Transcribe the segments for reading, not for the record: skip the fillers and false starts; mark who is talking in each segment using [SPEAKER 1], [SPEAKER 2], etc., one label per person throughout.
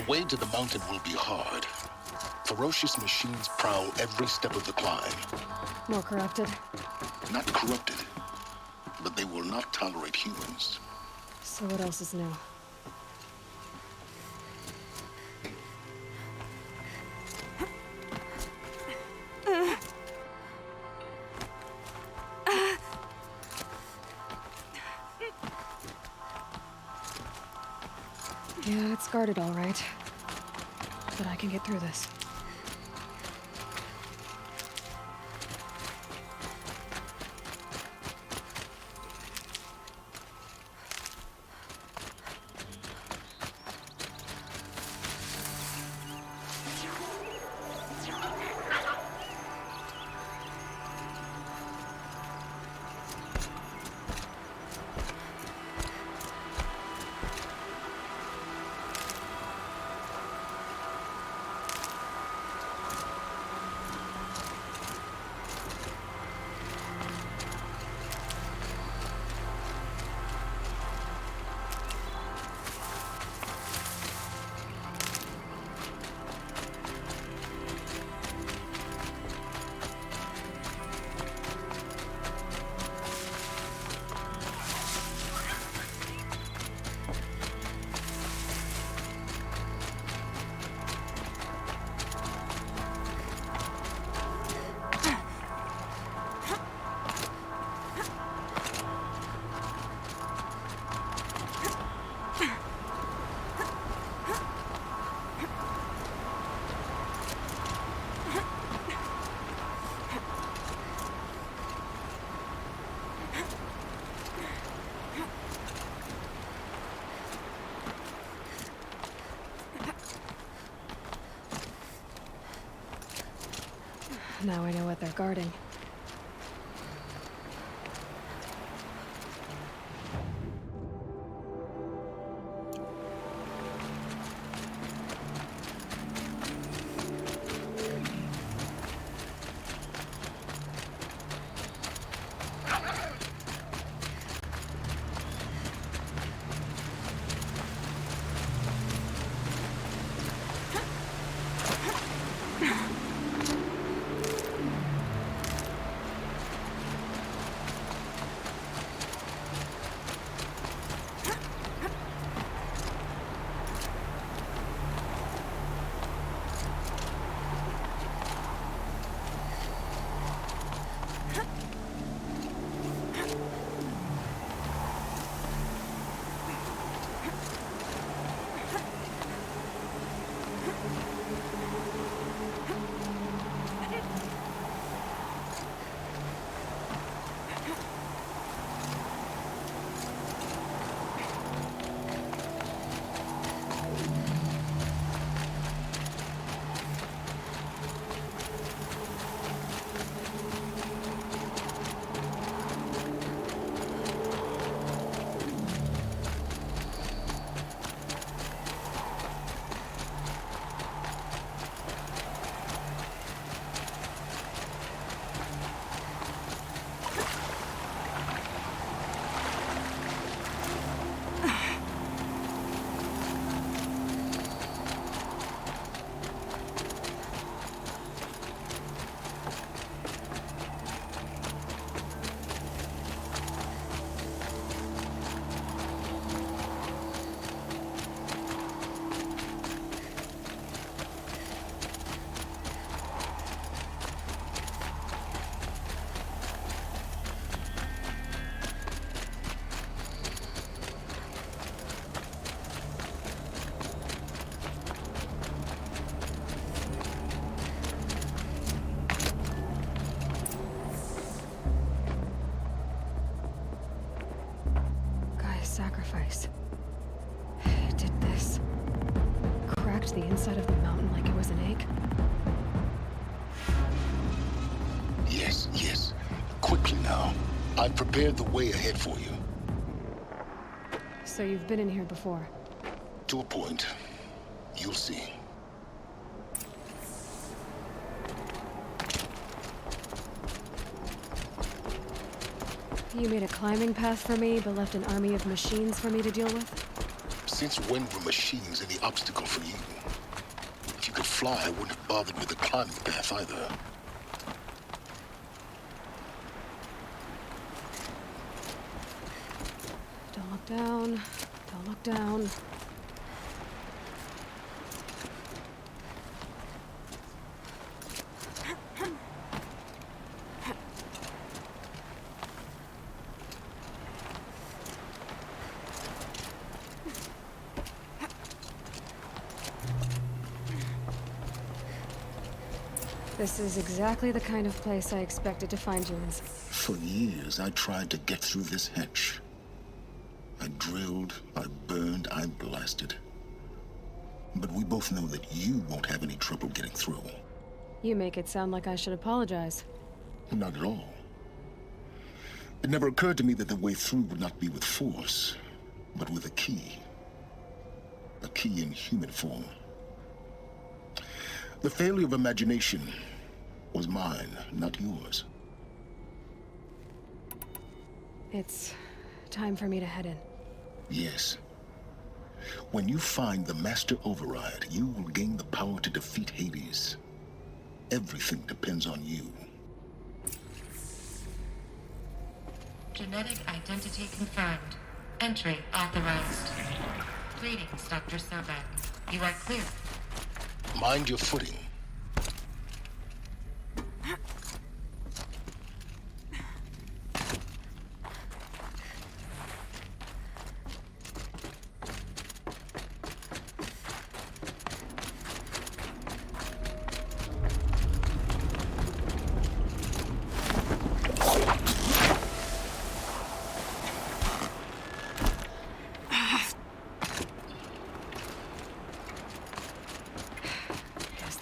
[SPEAKER 1] way to the mountain will be hard. Ferocious machines prowl every step of the climb.
[SPEAKER 2] More corrupted?
[SPEAKER 1] Not corrupted, but they will not tolerate humans.
[SPEAKER 2] So what else is new? Yeah, it's guarded all right. But I can get through this. Now I know what they're guarding. Sacrifice. It did this. Cracked the inside of the mountain like it was an egg.
[SPEAKER 1] Yes, yes. Quickly now. I've prepared the way ahead for you.
[SPEAKER 2] So you've been in here before?
[SPEAKER 1] To a point. You'll see.
[SPEAKER 2] You made a climbing path for me, but left an army of machines for me to deal with?
[SPEAKER 1] Since when were machines any obstacle for you? If you could fly, I wouldn't have bothered with the climbing path either.
[SPEAKER 2] Don't look down. Don't look down. This is exactly the kind of place I expected to find you in.
[SPEAKER 1] For years, I tried to get through this hatch. I drilled, I burned, I blasted. But we both know that you won't have any trouble getting through.
[SPEAKER 2] You make it sound like I should apologize.
[SPEAKER 1] Not at all. It never occurred to me that the way through would not be with force, but with a key. A key in human form. The failure of imagination was mine, not yours.
[SPEAKER 2] It's time for me to head in.
[SPEAKER 1] Yes. When you find the Master Override, you will gain the power to defeat Hades. Everything depends on you.
[SPEAKER 3] Genetic identity confirmed. Entry authorized. Greetings, Dr. Sobek. You are clear.
[SPEAKER 1] Mind your footing.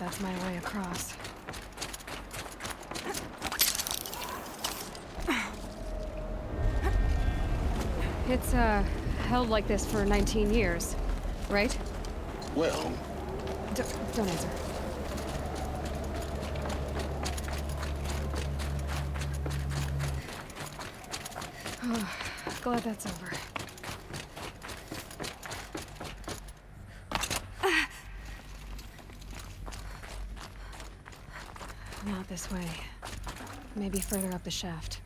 [SPEAKER 2] That's my way across. It's, held like this for 19 years, right?
[SPEAKER 1] Well...
[SPEAKER 2] Don't answer. Oh, glad that's over. Not this way. Maybe further up the shaft.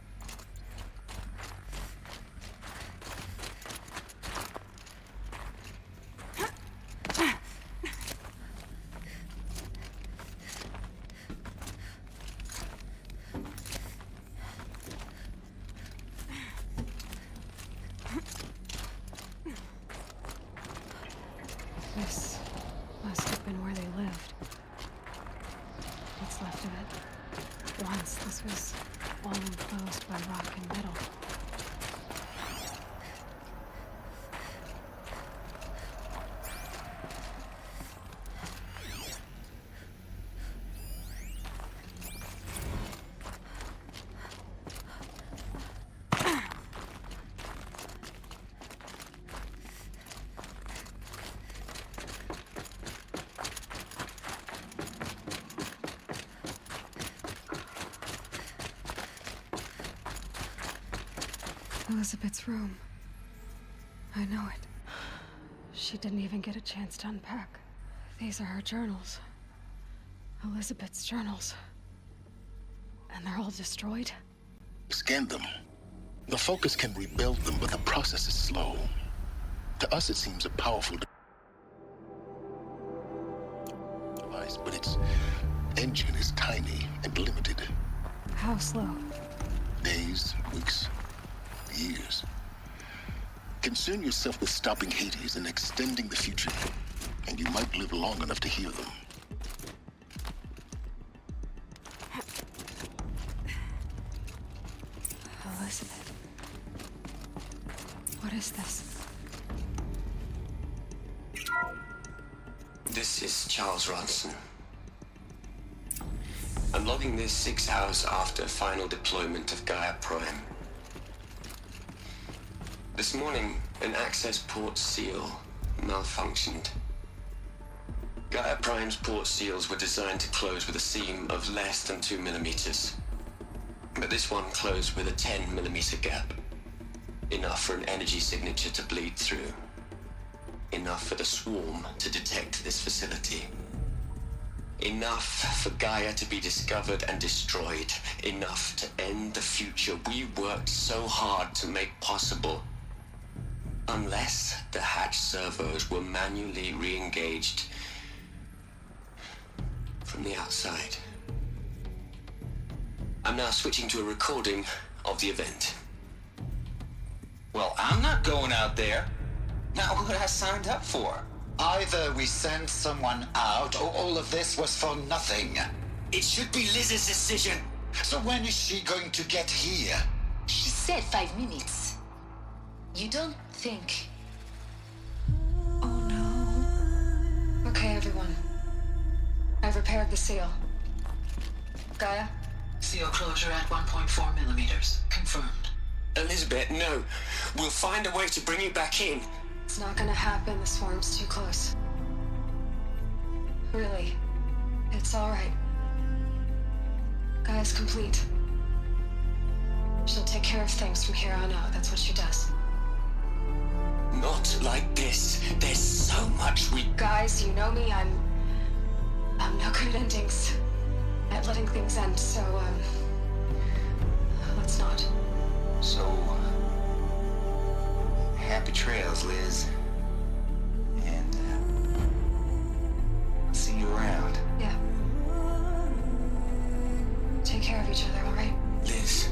[SPEAKER 2] This must have been where they lived. What's left of it. Once this was all enclosed by rock and metal. Elizabeth's room. I know it. She didn't even get a chance to unpack. These are her journals. Elizabeth's journals. And they're all destroyed?
[SPEAKER 1] Scan them. The Focus can rebuild them, but the process is slow. To us, it seems a powerful device, but its engine is tiny and limited.
[SPEAKER 2] How slow?
[SPEAKER 1] Days, weeks, years. Concern yourself with stopping Hades and extending the future, and you might live long enough to hear them.
[SPEAKER 2] Elizabeth. What is this?
[SPEAKER 4] This is Charles Ronson. I'm logging this 6 hours after final deployment of Gaia Prime. This morning, an access port seal malfunctioned. Gaia Prime's port seals were designed to close with a seam of less than 2 millimeters. But this one closed with a 10 millimeter gap. Enough for an energy signature to bleed through. Enough enough for the swarm to detect this facility. Enough for Gaia to be discovered and destroyed. Enough to end the future we worked so hard to make possible. Unless the hatch servos were manually re-engaged from the outside. I'm now switching to a recording of the event.
[SPEAKER 5] Well, I'm not going out there. Not what I signed up for.
[SPEAKER 6] Either we send someone out, or all of this was for nothing.
[SPEAKER 4] It should be Liz's decision.
[SPEAKER 6] So when is she going to get here?
[SPEAKER 7] She said 5 minutes. You don't think...
[SPEAKER 2] Oh no. Okay, everyone. I've repaired the seal. Gaia?
[SPEAKER 7] Seal closure at 1.4 millimeters. Confirmed.
[SPEAKER 4] Elizabeth, no. We'll find a way to bring you back in.
[SPEAKER 2] It's not gonna happen. The swarm's too close. Really. It's alright. Gaia's complete. She'll take care of things from here on out. That's what she does.
[SPEAKER 4] Not like this. There's so much we...
[SPEAKER 2] Guys, you know me. I'm no good at endings. At letting things end, so, let's not.
[SPEAKER 5] So, happy trails, Liz. And, I'll see you around.
[SPEAKER 2] Yeah. Take care of each other, alright?
[SPEAKER 4] Liz.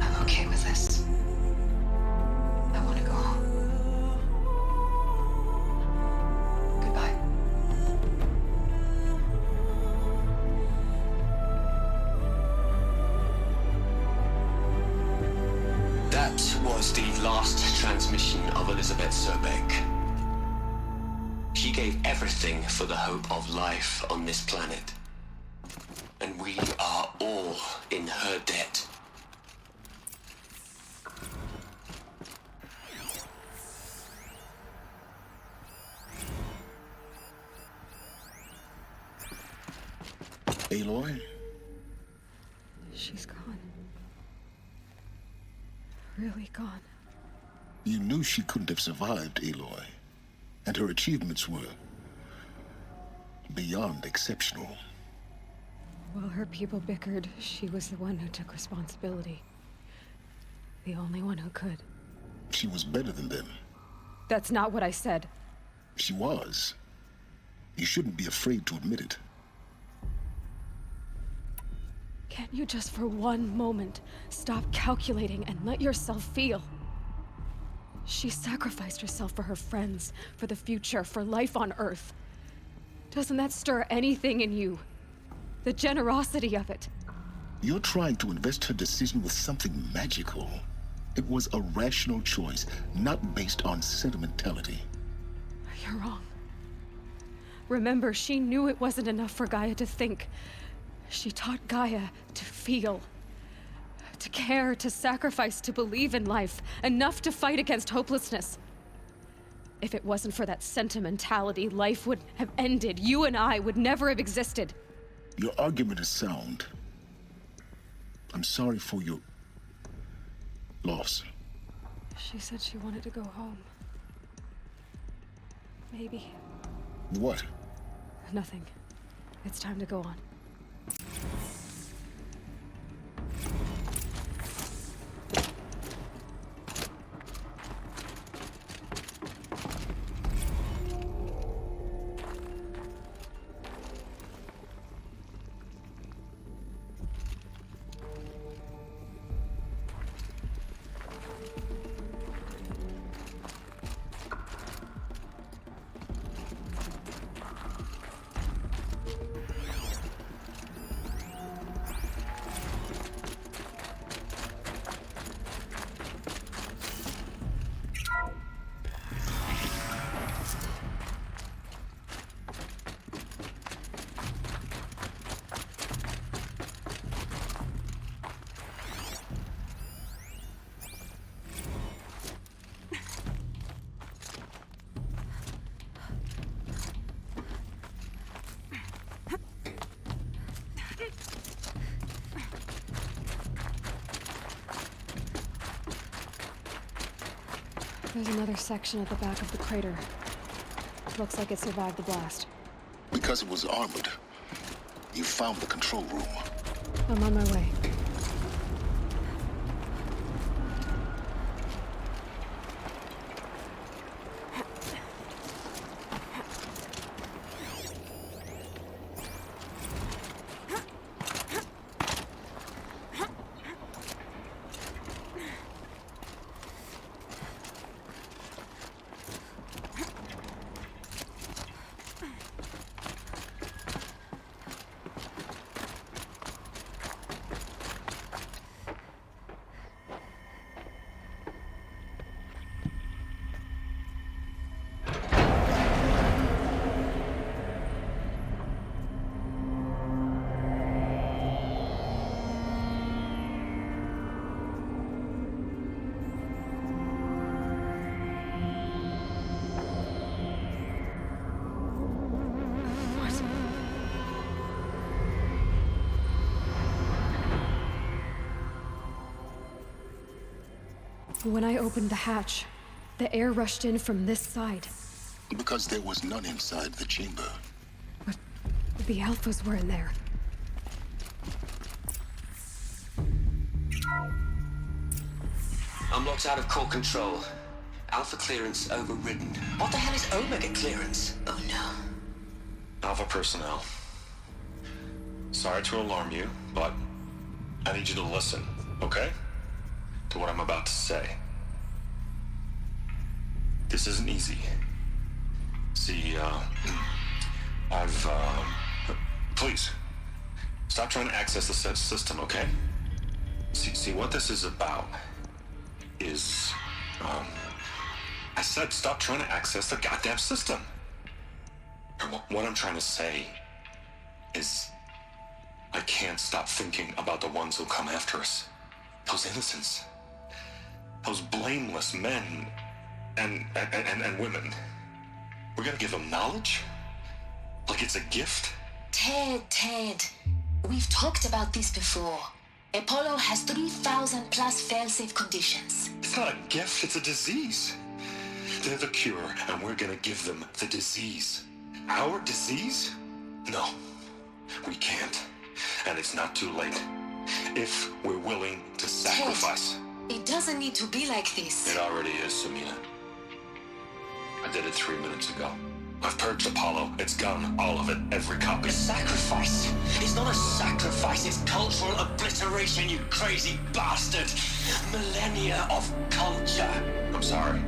[SPEAKER 2] I'm okay with this. I want to go home. Goodbye.
[SPEAKER 4] That was the last transmission of Elizabeth Sobek. She gave everything for the hope of life on this planet. And we are all in her debt.
[SPEAKER 1] Aloy?
[SPEAKER 2] She's gone. Really gone.
[SPEAKER 1] You knew she couldn't have survived, Aloy. And her achievements were beyond exceptional.
[SPEAKER 2] While her people bickered, she was the one who took responsibility. The only one who could.
[SPEAKER 1] She was better than them.
[SPEAKER 2] That's not what I said.
[SPEAKER 1] She was. You shouldn't be afraid to admit it.
[SPEAKER 2] Can't you just for one moment stop calculating and let yourself feel? She sacrificed herself for her friends, for the future, for life on Earth. Doesn't that stir anything in you? The generosity of it.
[SPEAKER 1] You're trying to invest her decision with something magical. It was a rational choice, not based on sentimentality.
[SPEAKER 2] You're wrong. Remember, she knew it wasn't enough for Gaia to think. She taught Gaia to feel. To care, to sacrifice, to believe in life. Enough to fight against hopelessness. If it wasn't for that sentimentality, life would have ended. You and I would never have existed.
[SPEAKER 1] Your argument is sound. I'm sorry for your loss.
[SPEAKER 2] She said she wanted to go home. Maybe.
[SPEAKER 1] What?
[SPEAKER 2] Nothing. It's time to go on. There's another section at the back of the crater. Looks like it survived the blast.
[SPEAKER 1] Because it was armored. You found the control room.
[SPEAKER 2] I'm on my way. When I opened the hatch, the air rushed in from this side.
[SPEAKER 1] Because there was none inside the chamber.
[SPEAKER 2] But the Alphas were in there.
[SPEAKER 4] I'm locked out of core control. Alpha clearance overridden. What the hell is Omega clearance? Oh no.
[SPEAKER 8] Alpha personnel. Sorry to alarm you, but I need you to listen, okay? To what I'm about to say. This isn't easy. See, please, stop trying to access the system, okay? See, what this is about is, I said stop trying to access the goddamn system. What I'm trying to say is, I can't stop thinking about the ones who'll come after us. Those innocents. Those blameless men and women. We're gonna give them knowledge? Like it's a gift?
[SPEAKER 7] Ted. We've talked about this before. Apollo has 3,000 plus fail-safe conditions.
[SPEAKER 8] It's not a gift, it's a disease. They're the cure, and we're gonna give them the disease. Our disease? No, we can't. And it's not too late. If we're willing to sacrifice.
[SPEAKER 7] Ted, it doesn't need to be like this.
[SPEAKER 8] It already is, Samina. I did it 3 minutes ago. I've purged Apollo. It's gone. All of it. Every copy.
[SPEAKER 4] A sacrifice? It's not a sacrifice, it's cultural obliteration, you crazy bastard! Millennia of culture!
[SPEAKER 8] I'm sorry.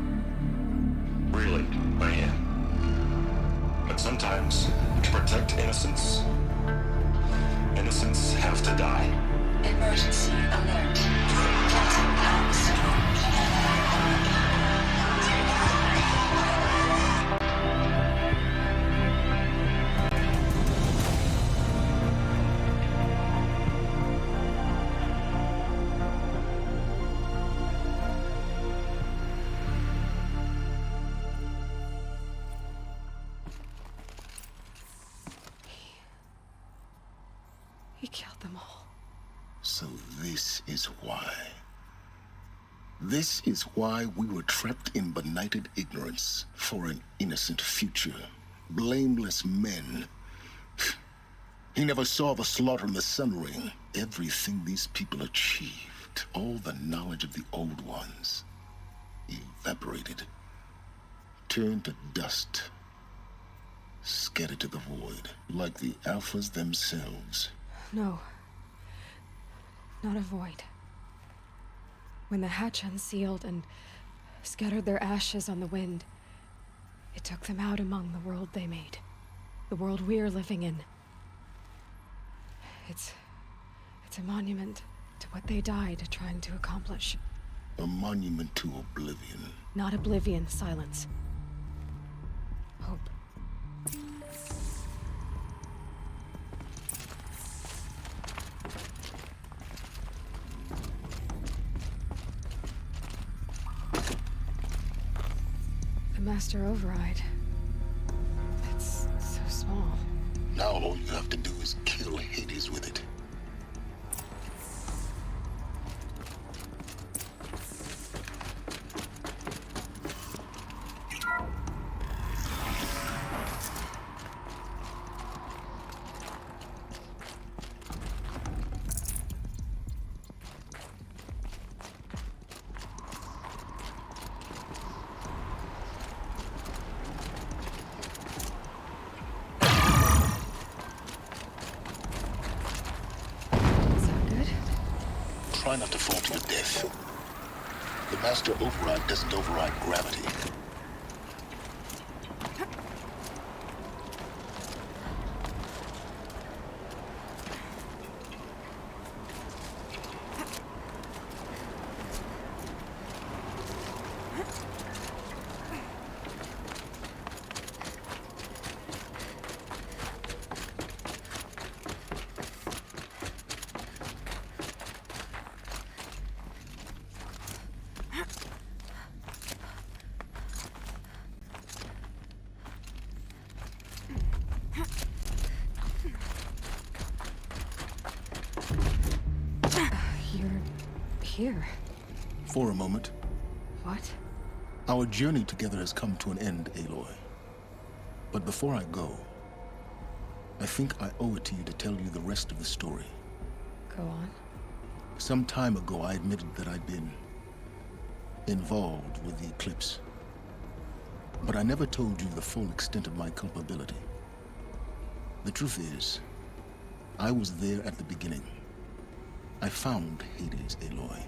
[SPEAKER 8] Really, I am. But sometimes, to protect innocence, innocents have to die.
[SPEAKER 7] Emergency alert. Captain Armstrong.
[SPEAKER 2] He killed them all.
[SPEAKER 1] So this is why. This is why we were trapped in benighted ignorance for an innocent future. Blameless men. He never saw the slaughter in the Sun Ring. Everything these people achieved, all the knowledge of the old ones, evaporated, turned to dust, scattered to the void, like the Alphas themselves.
[SPEAKER 2] No. Not a void. When the hatch unsealed and scattered their ashes on the wind, it took them out among the world they made. The world we're living in. It's a monument to what they died trying to accomplish.
[SPEAKER 1] A monument to oblivion.
[SPEAKER 2] Not oblivion, silence. Hope. The Master Override. It's so small.
[SPEAKER 1] Now all you have to do is kill Hades with it. not to fall to your death. The Master Override doesn't override gravity.
[SPEAKER 2] You're here.
[SPEAKER 1] For a moment,
[SPEAKER 2] What?
[SPEAKER 1] our journey together has come to an end, Aloy. But before I go, I think I owe it to you to tell you the rest of the story.
[SPEAKER 2] Go on.
[SPEAKER 1] Some time ago, I admitted that I'd been involved with the Eclipse. But I never told you the full extent of my culpability. The truth is, I was there at the beginning. I found Hades, Aloy,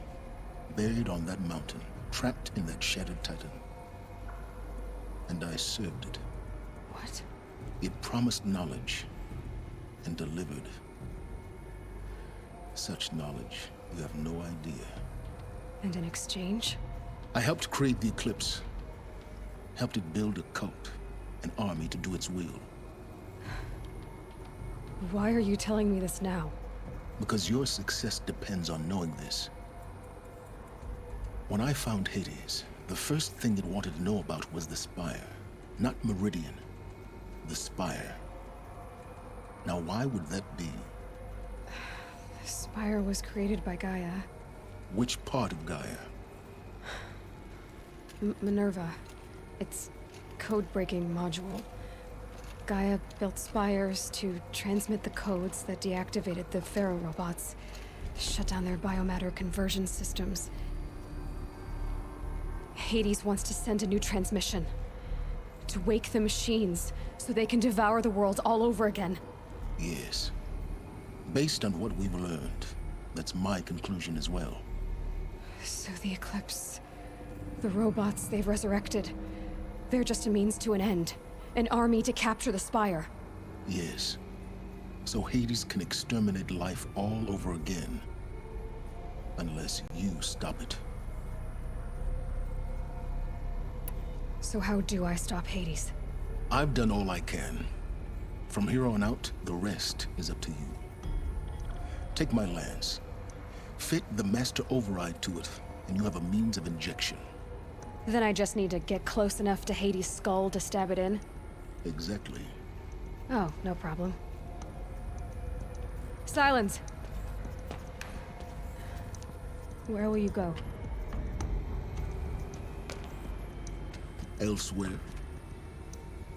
[SPEAKER 1] buried on that mountain, trapped in that shattered titan. And I served it.
[SPEAKER 2] What?
[SPEAKER 1] It promised knowledge and delivered such knowledge you have no idea.
[SPEAKER 2] And in exchange?
[SPEAKER 1] I helped create the Eclipse, helped it build a cult, an army to do its will.
[SPEAKER 2] Why are you telling me this now?
[SPEAKER 1] Because your success depends on knowing this. When I found Hades, the first thing it wanted to know about was the Spire. Not Meridian, the Spire. Now why would that be?
[SPEAKER 2] The Spire was created by Gaia.
[SPEAKER 1] Which part of Gaia?
[SPEAKER 2] Minerva. Its code-breaking module. Gaia built spires to transmit the codes that deactivated the Pharaoh robots, shut down their biomatter conversion systems. Hades wants to send a new transmission. To wake the machines, so they can devour the world all over again.
[SPEAKER 1] Yes. Based on what we've learned, that's my conclusion as well.
[SPEAKER 2] So the Eclipse... the robots they've resurrected... they're just a means to an end. An army to capture the Spire.
[SPEAKER 1] Yes. So Hades can exterminate life all over again. Unless you stop it.
[SPEAKER 2] So how do I stop Hades?
[SPEAKER 1] I've done all I can. From here on out, the rest is up to you. Take my lance. Fit the Master Override to it, and you have a means of injection.
[SPEAKER 2] Then I just need to get close enough to Hades' skull to stab it in?
[SPEAKER 1] Exactly.
[SPEAKER 2] Oh, no problem. Silence! Where will you go?
[SPEAKER 1] Elsewhere.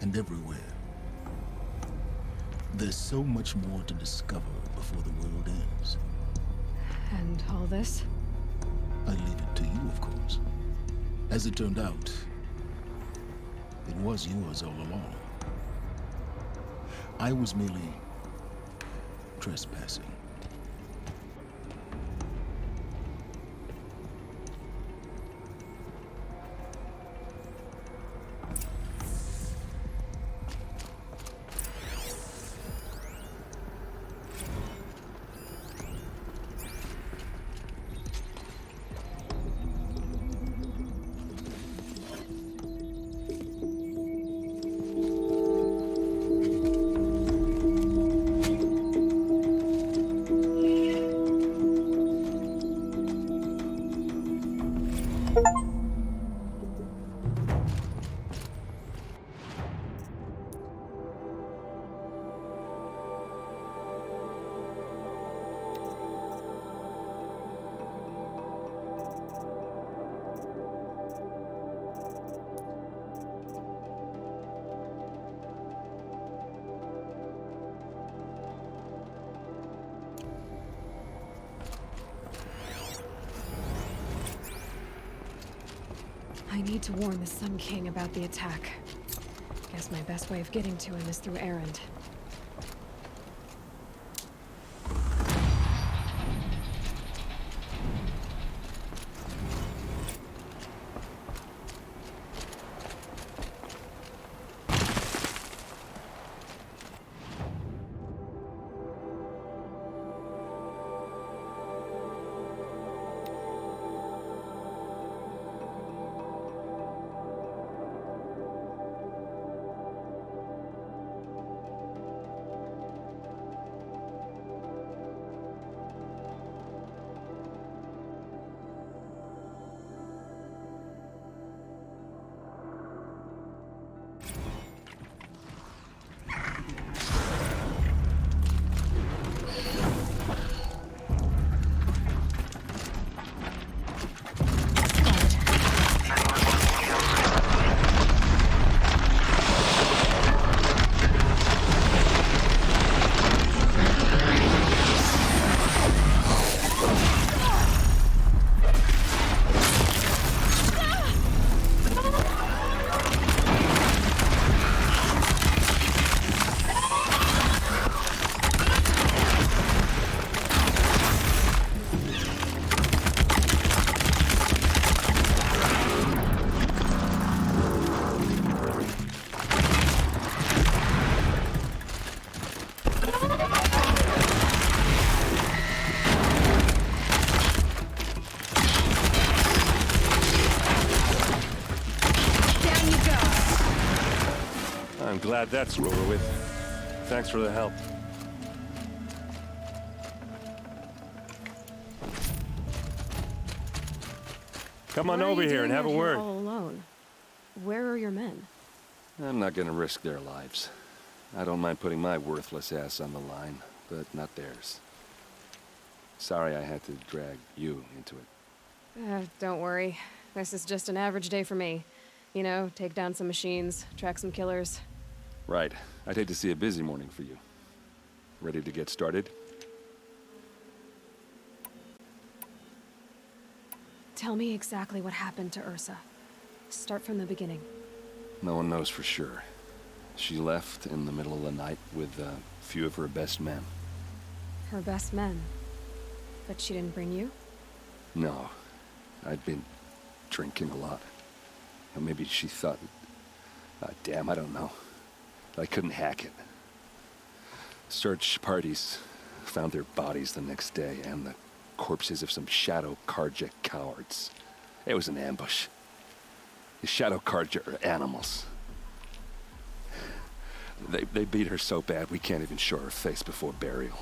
[SPEAKER 1] And everywhere. There's so much more to discover before the world ends.
[SPEAKER 2] And all this?
[SPEAKER 1] I leave it to you, of course. As it turned out, it was yours all along. I was merely trespassing.
[SPEAKER 2] I need to warn the Sun King about the attack. Guess my best way of getting to him is through Erend.
[SPEAKER 9] glad that's over with. Thanks for the help. Come on over here and have a word.
[SPEAKER 2] All alone. Where are your men?
[SPEAKER 9] I'm not gonna risk their lives. I don't mind putting my worthless ass on the line, but not theirs. Sorry I had to drag you into it.
[SPEAKER 2] Don't worry. This is just an average day for me. You know, take down some machines, track some killers.
[SPEAKER 9] Right. I'd hate to see a busy morning for you. Ready to get started?
[SPEAKER 2] Tell me exactly what happened to Ursa. Start from the beginning.
[SPEAKER 9] No one knows for sure. She left in the middle of the night with a few of her best men.
[SPEAKER 2] Her best men? But she didn't bring you?
[SPEAKER 9] No. I'd been drinking a lot. Or maybe she thought... damn, I don't know. I couldn't hack it. Search parties found their bodies the next day, and the corpses of some Shadow Carja cowards. It was an ambush. The Shadow Carja are animals. They beat her so bad we can't even show her face before burial.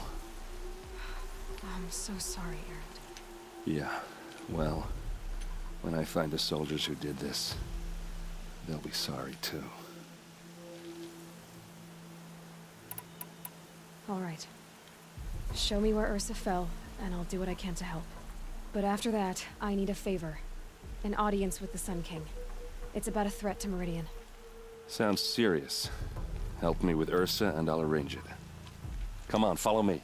[SPEAKER 2] I'm so sorry, Erend.
[SPEAKER 9] Yeah, well, when I find the soldiers who did this, they'll be sorry too.
[SPEAKER 2] All right. Show me where Ursa fell, and I'll do what I can to help. But after that, I need a favor. An audience with the Sun King. It's about a threat to Meridian.
[SPEAKER 9] Sounds serious. Help me with Ursa, and I'll arrange it. Come on, follow me.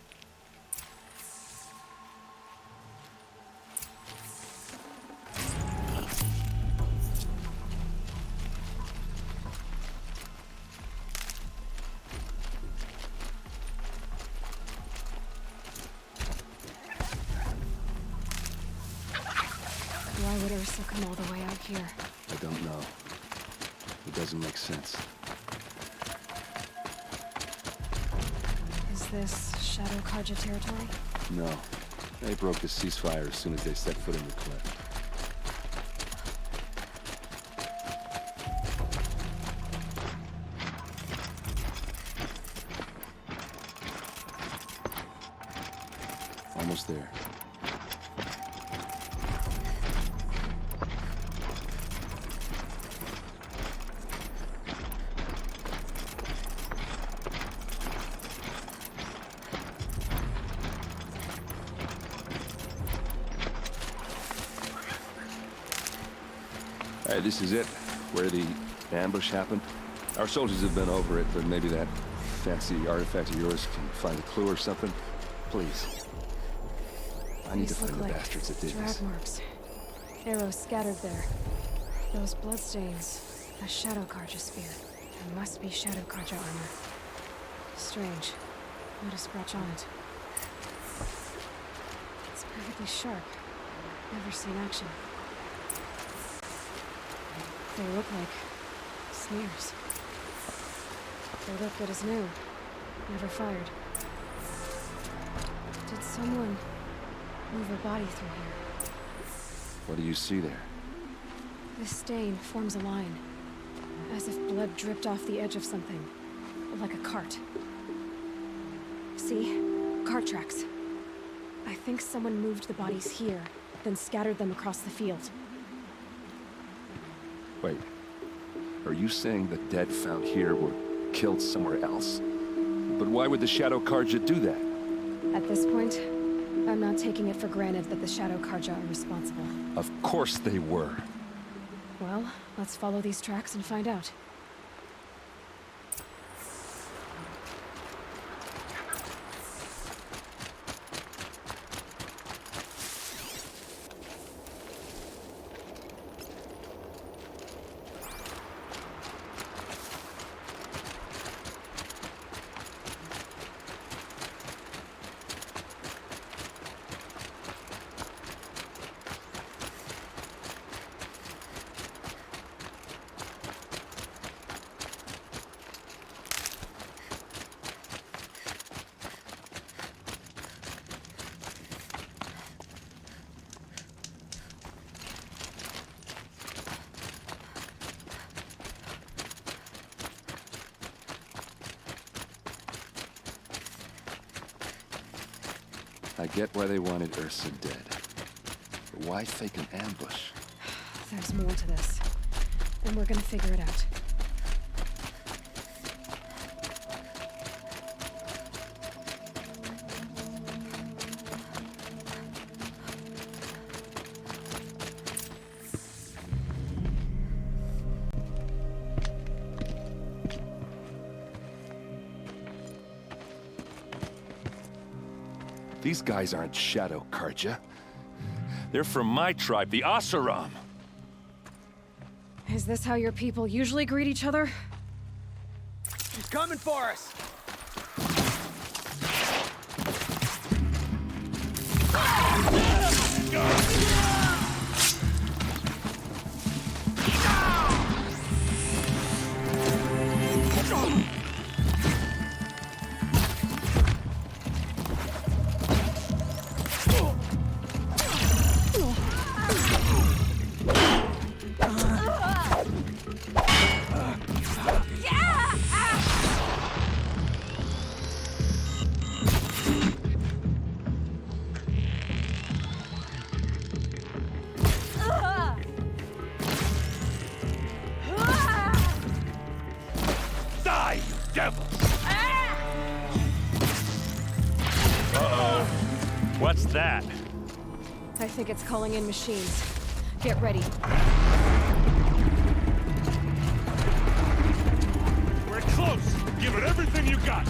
[SPEAKER 2] Why would Ursa come all the way out here?
[SPEAKER 9] I don't know. It doesn't make sense.
[SPEAKER 2] Is this Shadow Carja territory?
[SPEAKER 9] No. They broke the ceasefire as soon as they set foot in the cleft. Almost there. Hey, this is it, where the ambush happened. Our soldiers have been over it, but maybe that fancy artifact of yours can find a clue or something. Please. I need to find the bastards that did this.
[SPEAKER 2] Drag marks. Arrows scattered there. Those bloodstains. A Shadow Carja spear. There must be Shadow Carja armor. Strange. Not a scratch on it. It's perfectly sharp. Never seen action. They look like smears. They look good as new. Never fired. Did someone move a body through here?
[SPEAKER 9] What do you see there?
[SPEAKER 2] The stain forms a line. As if blood dripped off the edge of something. Like a cart. See? Cart tracks. I think someone moved the bodies here, then scattered them across the field.
[SPEAKER 9] Wait. Are you saying the dead found here were killed somewhere else? But why would the Shadow Carja do that?
[SPEAKER 2] At this point, I'm not taking it for granted that the Shadow Carja are responsible.
[SPEAKER 9] Of course they were.
[SPEAKER 2] Well, let's follow these tracks and find out.
[SPEAKER 9] I get why they wanted Ursa dead. But why fake an ambush?
[SPEAKER 2] There's more to this. And we're gonna figure it out.
[SPEAKER 9] These guys aren't Shadow Karja. They're from my tribe, the Oseram.
[SPEAKER 2] Is this how your people usually greet each other?
[SPEAKER 10] She's coming for us!
[SPEAKER 9] What's that?
[SPEAKER 2] I think it's calling in machines. Get ready.
[SPEAKER 8] We're close. Give it everything you got.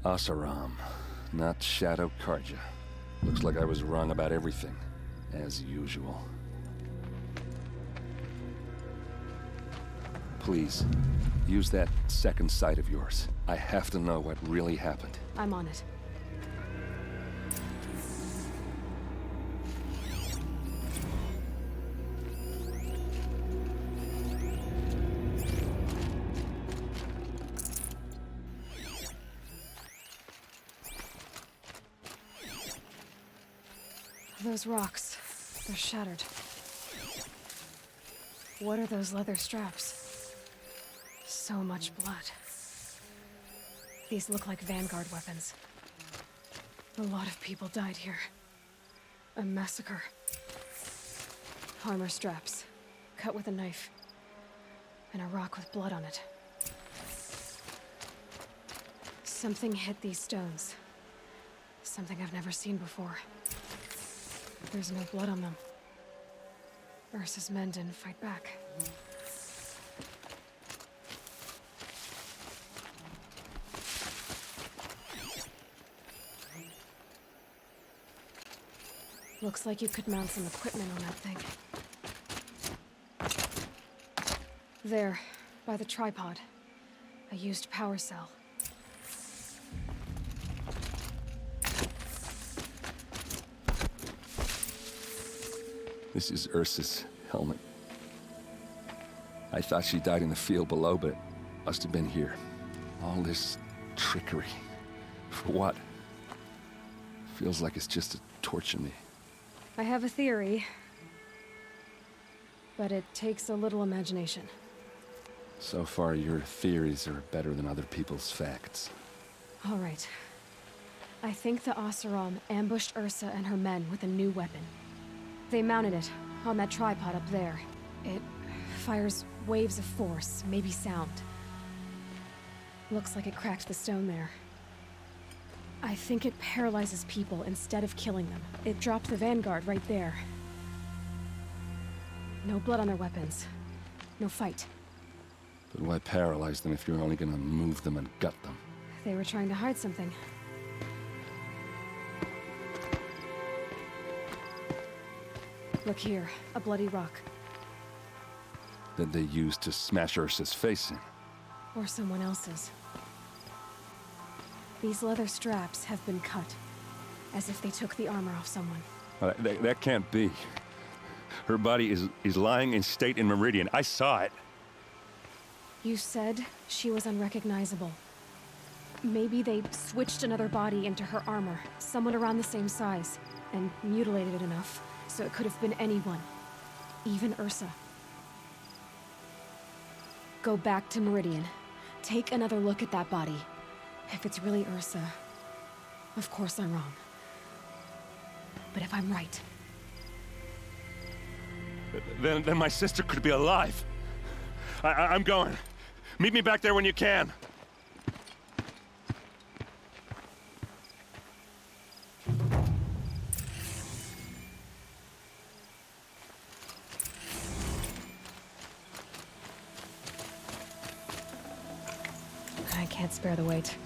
[SPEAKER 9] Oseram, not Shadow Karja. Looks like I was wrong about everything, as usual. Please, use that second sight of yours. I have to know what really happened.
[SPEAKER 2] I'm on it. Those rocks, they're shattered. What are those leather straps? So much blood. These look like Vanguard weapons. A lot of people died here. A massacre. Armor straps, cut with a knife. And a rock with blood on it. Something hit these stones. Something I've never seen before. There's no blood on them. Ursa's men didn't fight back. Looks like you could mount some equipment on that thing. There, by the tripod. A used power cell.
[SPEAKER 9] This is Ursa's helmet. I thought she died in the field below, but it must have been here. All this trickery. For what? Feels like it's just to torture me.
[SPEAKER 2] I have a theory, but it takes a little imagination.
[SPEAKER 9] So far, your theories are better than other people's facts.
[SPEAKER 2] All right. I think the Oseram ambushed Ursa and her men with a new weapon. They mounted it on that tripod up there. It fires waves of force, maybe sound. Looks like it cracked the stone there. I think it paralyzes people instead of killing them. It dropped the Vanguard right there. No blood on their weapons. No fight.
[SPEAKER 9] But why paralyze them if you're only gonna move them and gut them?
[SPEAKER 2] They were trying to hide something. Look here, a bloody rock.
[SPEAKER 9] That they used to smash Ursa's face in.
[SPEAKER 2] Or someone else's. These leather straps have been cut, as if they took the armor off someone.
[SPEAKER 9] That can't be. Her body is lying in state in Meridian. I saw it.
[SPEAKER 2] You said she was unrecognizable. Maybe they switched another body into her armor, someone around the same size, and mutilated it enough so it could have been anyone. Even Ursa. Go back to Meridian. Take another look at that body. If it's really Ursa, of course I'm wrong. But if I'm right...
[SPEAKER 9] Then my sister could be alive. I'm going. Meet me back there when you can.
[SPEAKER 2] I can't spare the weight.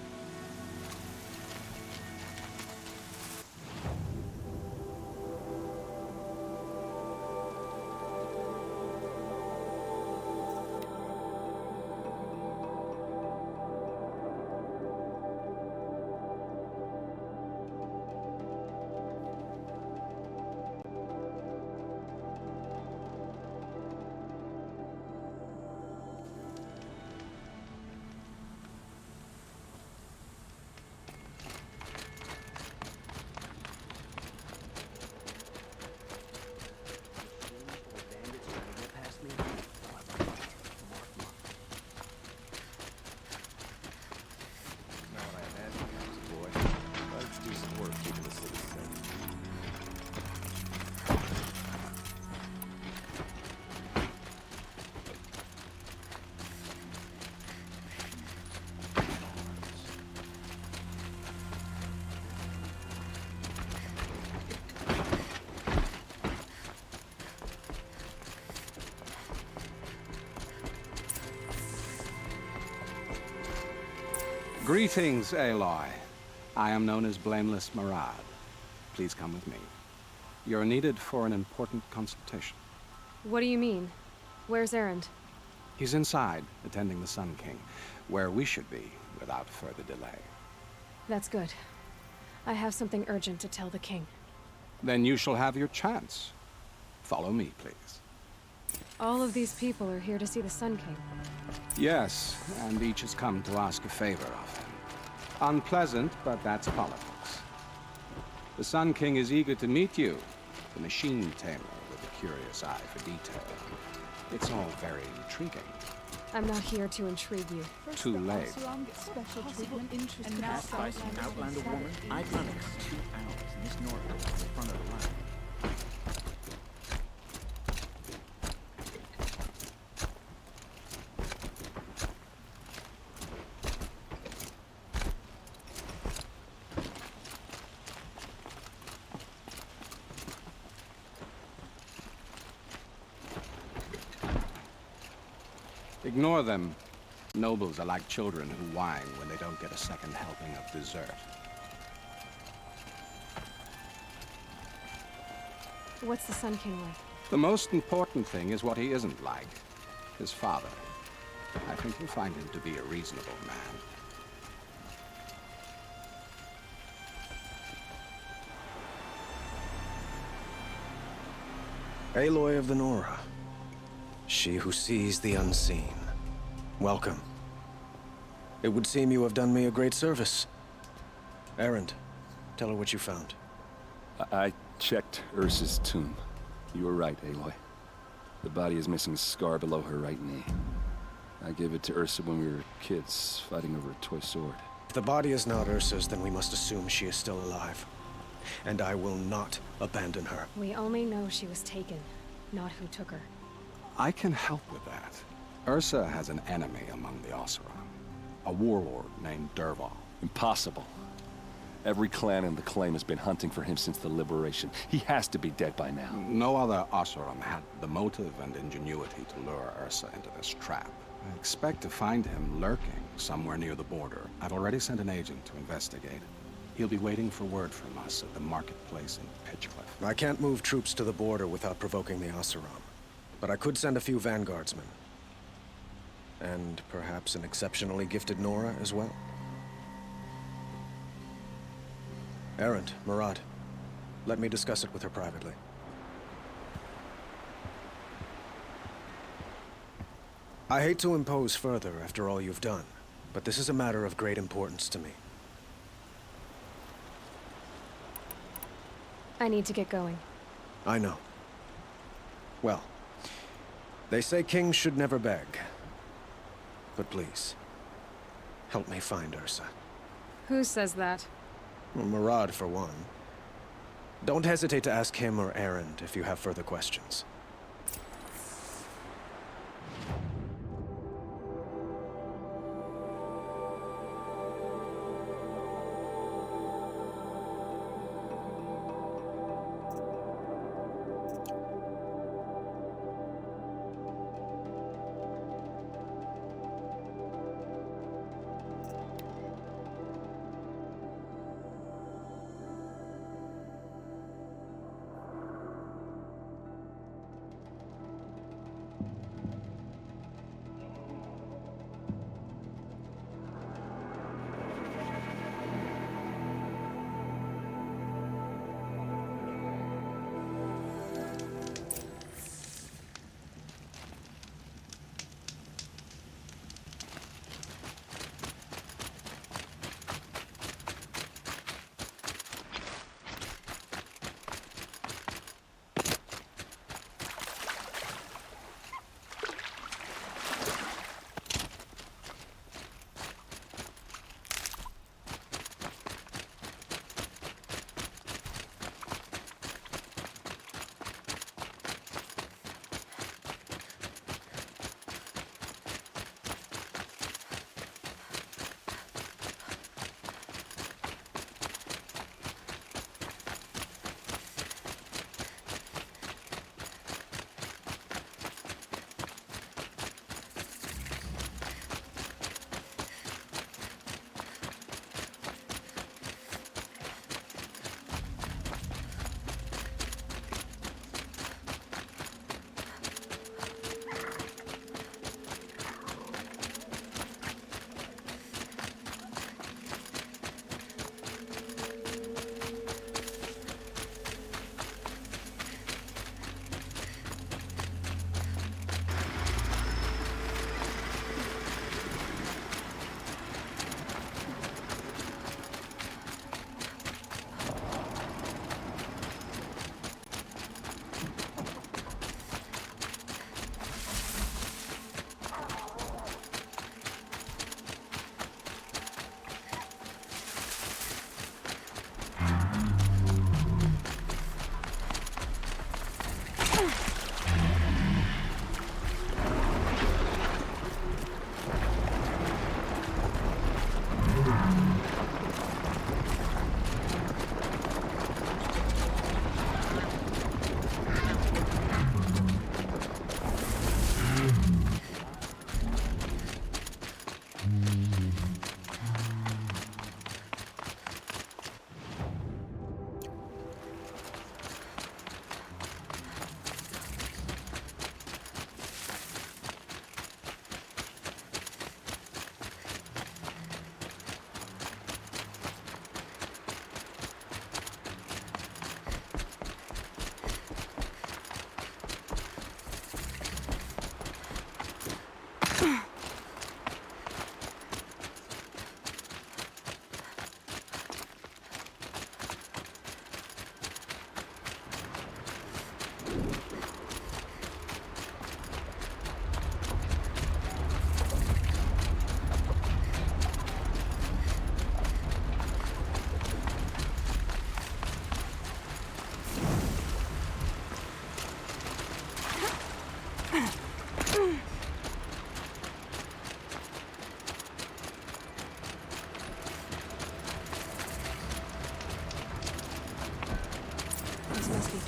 [SPEAKER 11] Greetings, Aloy. I am known as Blameless Marad. Please come with me. You're needed for an important consultation.
[SPEAKER 2] What do you mean? Where's Erend?
[SPEAKER 11] He's inside, attending the Sun King, where we should be without further delay.
[SPEAKER 2] That's good. I have something urgent to tell the king.
[SPEAKER 11] Then you shall have your chance. Follow me, please.
[SPEAKER 2] All of these people are here to see the Sun King.
[SPEAKER 11] Yes, and each has come to ask a favor of him. Unpleasant, but that's politics. The Sun King is eager to meet you, the machine tamer with a curious eye for detail. It's all very intriguing.
[SPEAKER 2] I'm not here to intrigue you.
[SPEAKER 11] Too late.
[SPEAKER 12] And now spicy Outlander woman. I'd run it for 2 hours in this North in front of the line.
[SPEAKER 11] Ignore them. Nobles are like children who whine when they don't get a second helping of dessert.
[SPEAKER 2] What's the Sun King like?
[SPEAKER 11] The most important thing is what he isn't like. His father. I think you'll find him to be a reasonable man.
[SPEAKER 13] Aloy of the Nora. She who sees the unseen. Welcome. It would seem you have done me a great service. Erend, tell her what you found.
[SPEAKER 9] I checked Ursa's tomb. You were right, Aloy. The body is missing a scar below her right knee. I gave it to Ursa when we were kids, fighting over a toy sword.
[SPEAKER 13] If the body is not Ursa's, then we must assume she is still alive. And I will not abandon her.
[SPEAKER 2] We only know she was taken, not who took her.
[SPEAKER 11] I can help with that. Ursa has an enemy among the Oseram. A warlord named Dervahl.
[SPEAKER 9] Impossible. Every clan in the Claim has been hunting for him since the Liberation. He has to be dead by now.
[SPEAKER 11] No other Oseram had the motive and ingenuity to lure Ursa into this trap. I expect to find him lurking somewhere near the border. I've already sent an agent to investigate. He'll be waiting for word from us at the marketplace in Pitchcliff.
[SPEAKER 13] I can't move troops to the border without provoking the Oseram. But I could send a few vanguardsmen. And perhaps an exceptionally gifted Nora as well. Erend, Murad, let me discuss it with her privately. I hate to impose further after all you've done, but this is a matter of great importance to me.
[SPEAKER 2] I need to get going.
[SPEAKER 13] I know. Well, they say kings should never beg. But please, help me find Ursa.
[SPEAKER 2] Who says that?
[SPEAKER 13] Well, Murad, for one. Don't hesitate to ask him or Erend if you have further questions.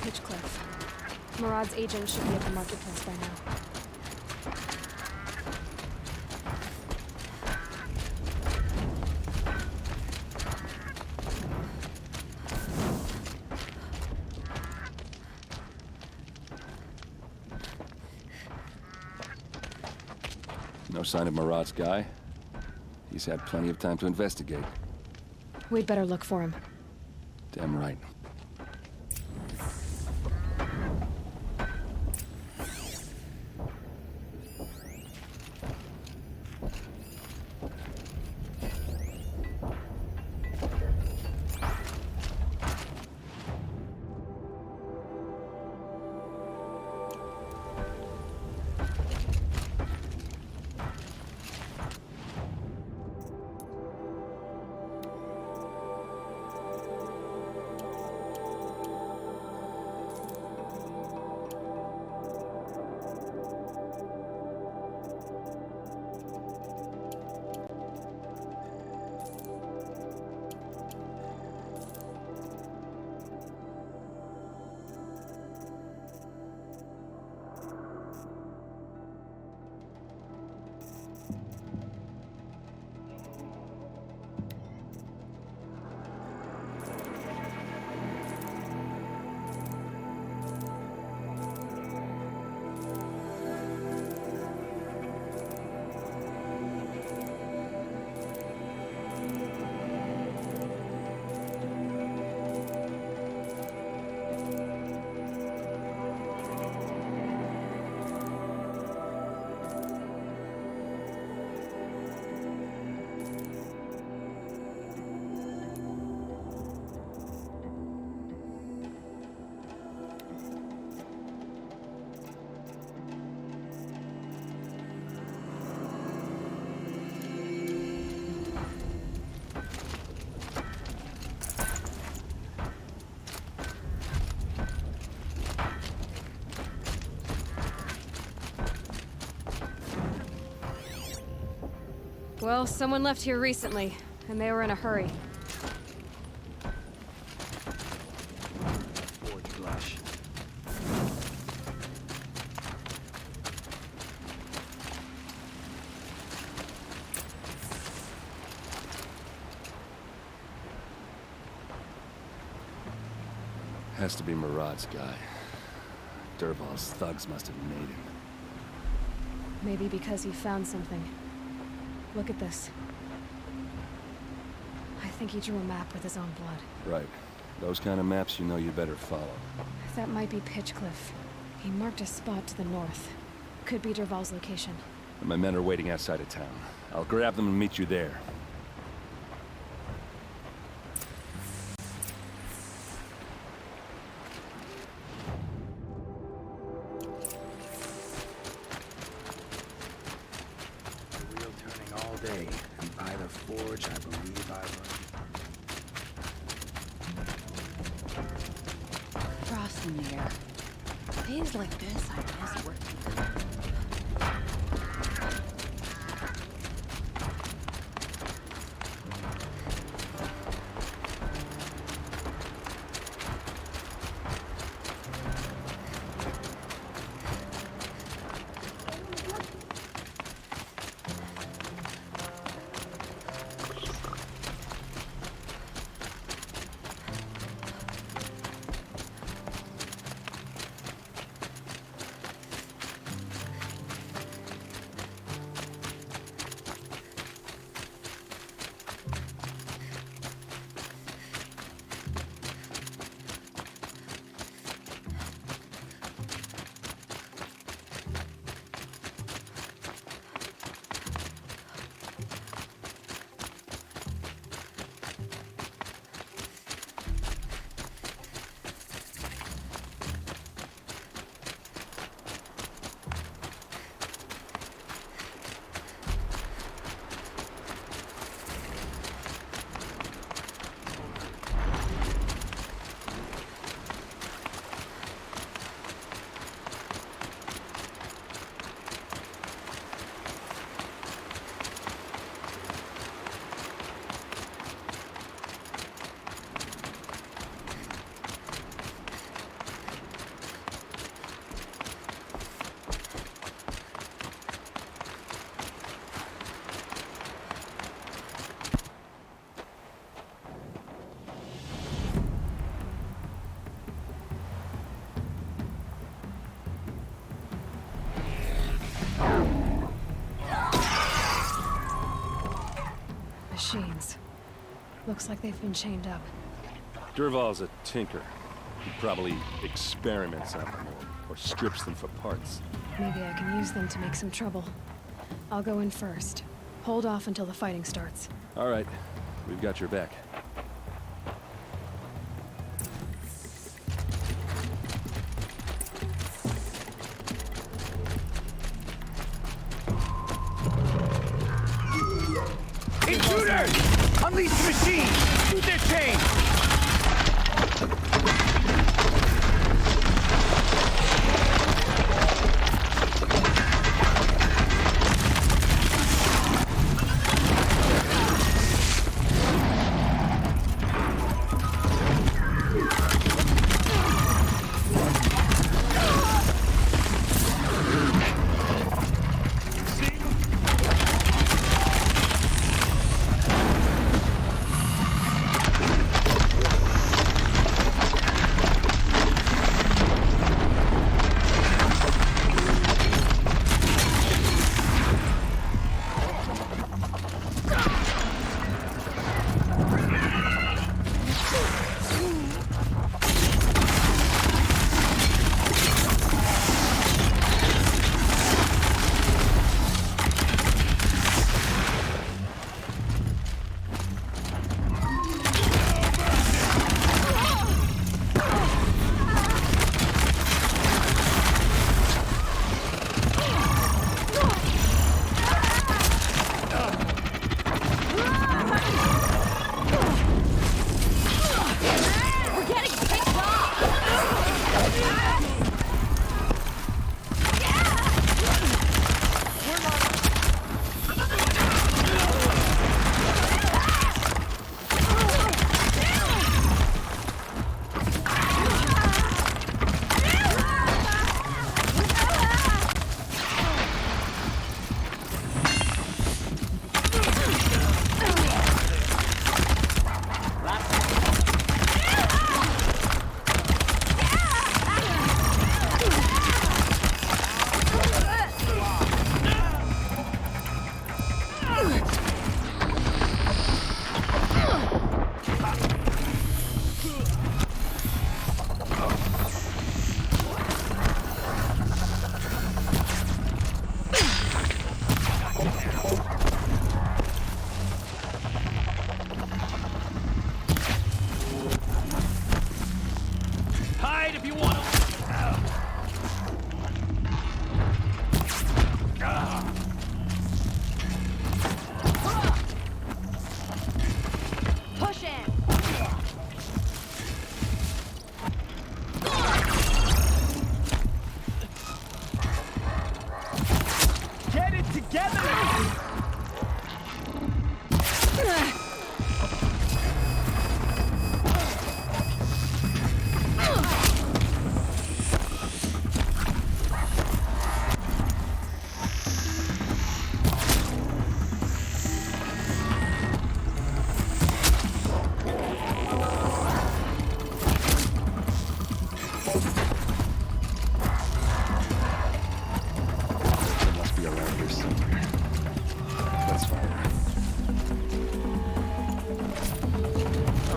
[SPEAKER 2] Pitchcliff. Murad's agent should be at the marketplace by now.
[SPEAKER 9] No sign of Murad's guy? He's had plenty of time to investigate.
[SPEAKER 2] We'd better look for him.
[SPEAKER 9] Damn right.
[SPEAKER 2] Well, someone left here recently, and they were in a hurry.
[SPEAKER 12] Forge flash.
[SPEAKER 9] Has to be Murad's guy. Dervahl's thugs must have made him.
[SPEAKER 2] Maybe because he found something. Look at this. I think he drew a map with his own blood.
[SPEAKER 9] Right. Those kind of maps you know you better follow.
[SPEAKER 2] That might be Pitchcliff. He marked a spot to the north. Could be Dervahl's location.
[SPEAKER 9] My men are waiting outside of town. I'll grab them and meet you there.
[SPEAKER 12] Wheel turning all day, and by the forge, I believe I learned.
[SPEAKER 14] Frost in the air. Days like this, I miss working.
[SPEAKER 2] machines. Looks like they've been chained up.
[SPEAKER 9] Dervahl's a tinker. He probably experiments on them or strips them for parts.
[SPEAKER 2] Maybe I can use them to make some trouble. I'll go in first. Hold off until the fighting starts.
[SPEAKER 9] All right. We've got your back.
[SPEAKER 10] Intruders! Unleash the machine! Shoot their chain!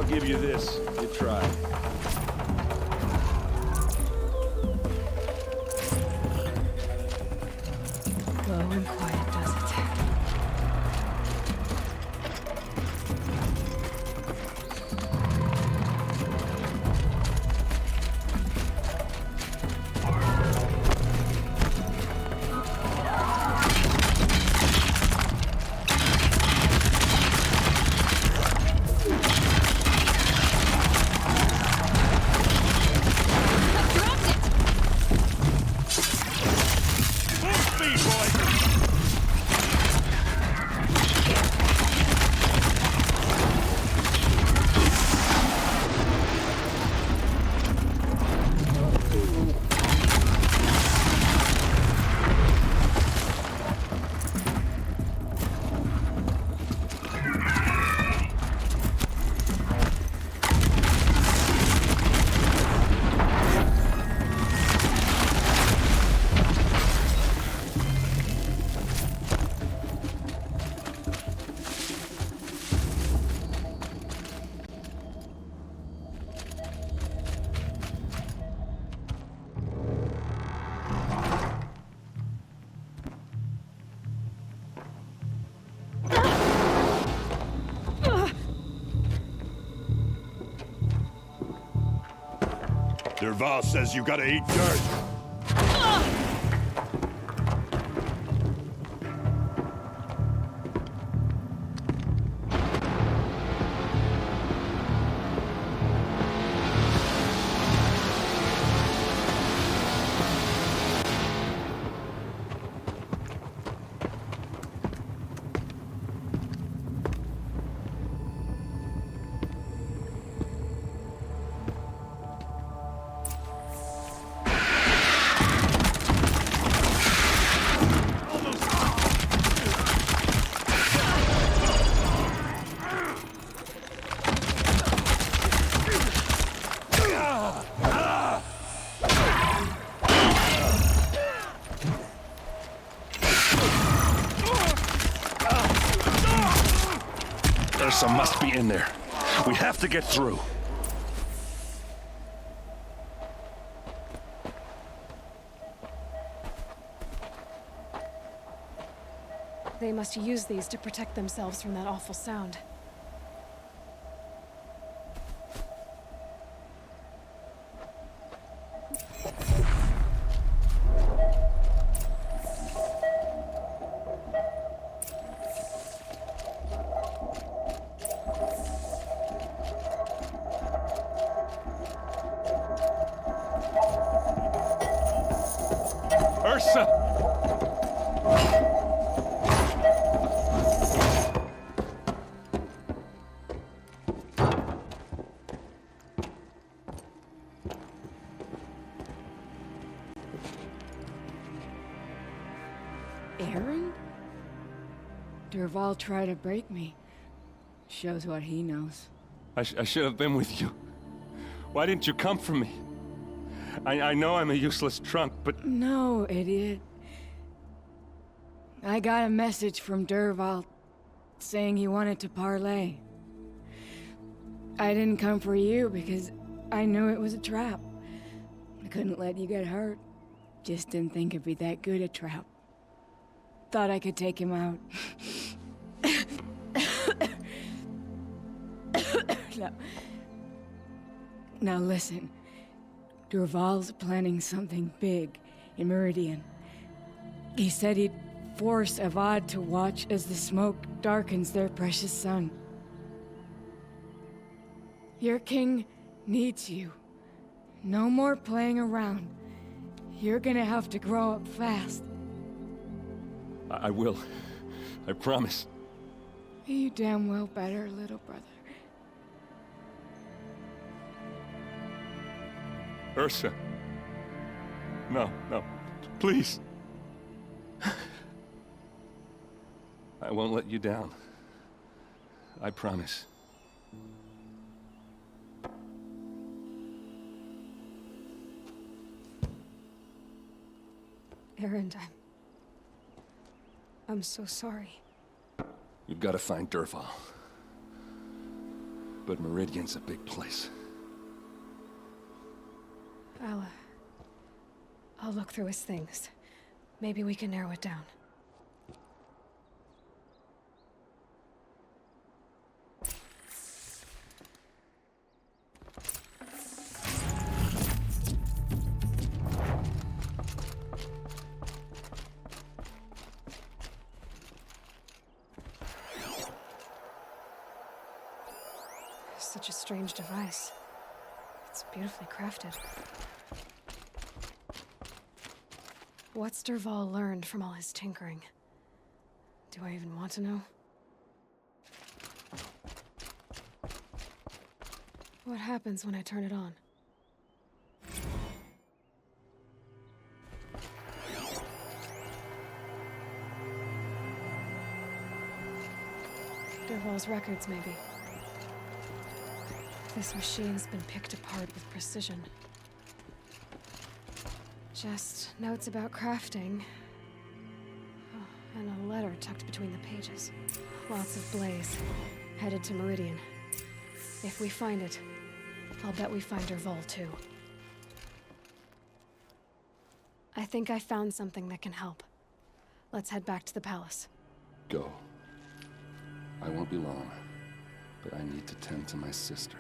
[SPEAKER 9] Give you this. You try.
[SPEAKER 2] Low and quiet does it.
[SPEAKER 15] Dervahl says you gotta eat dirt.
[SPEAKER 9] Ursa must be in there. We have to get through.
[SPEAKER 2] They must use these to protect themselves from that awful sound.
[SPEAKER 9] Ursa!
[SPEAKER 16] Aaron? Dervahl tried to break me. Shows what he knows.
[SPEAKER 9] I should have been with you. Why didn't you come for me? I know I'm a useless trunk, but...
[SPEAKER 16] No, idiot. I got a message from Dervahl saying he wanted to parlay. I didn't come for you because I knew it was a trap. I couldn't let you get hurt. Just didn't think it'd be that good a trap. Thought I could take him out. Now listen. Dervahl's planning something big in Meridian. He said he'd force Avad to watch as the smoke darkens their precious sun. Your king needs you. No more playing around. You're gonna have to grow up fast.
[SPEAKER 9] I will. I promise.
[SPEAKER 16] You damn well better, little brother.
[SPEAKER 9] Ursa. No, no. Please. I won't let you down. I promise.
[SPEAKER 2] Erend, I'm so sorry.
[SPEAKER 9] You've got to find Dervahl. But Meridian's a big place.
[SPEAKER 2] I'll look through his things. Maybe we can narrow it down. Such a strange device. It's beautifully crafted. What's Dervahl learned from all his tinkering? Do I even want to know? What happens when I turn it on? Dervahl's records, maybe. This machine's been picked apart with precision. Just notes about crafting. Oh, and a letter tucked between the pages. Lots of blaze. Headed to Meridian. If we find it, I'll bet we find Dervahl too. I think I found something that can help. Let's head back to the palace.
[SPEAKER 9] Go. I won't be long, but I need to tend to my sister.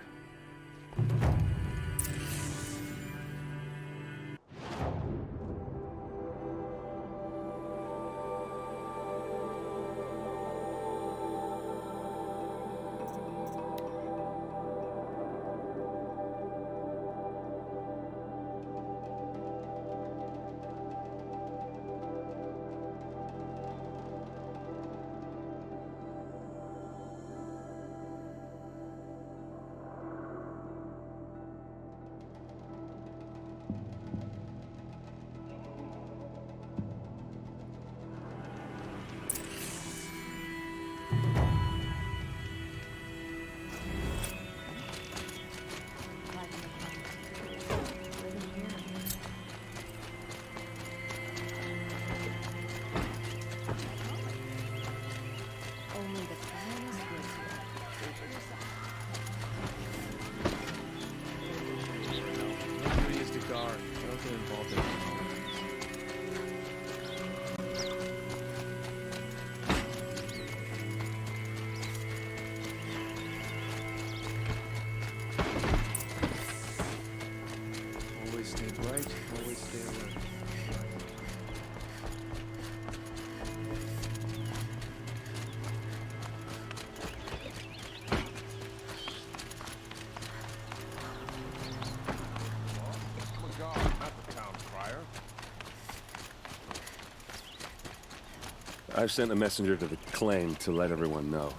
[SPEAKER 9] I've sent a messenger to the claim to let everyone know.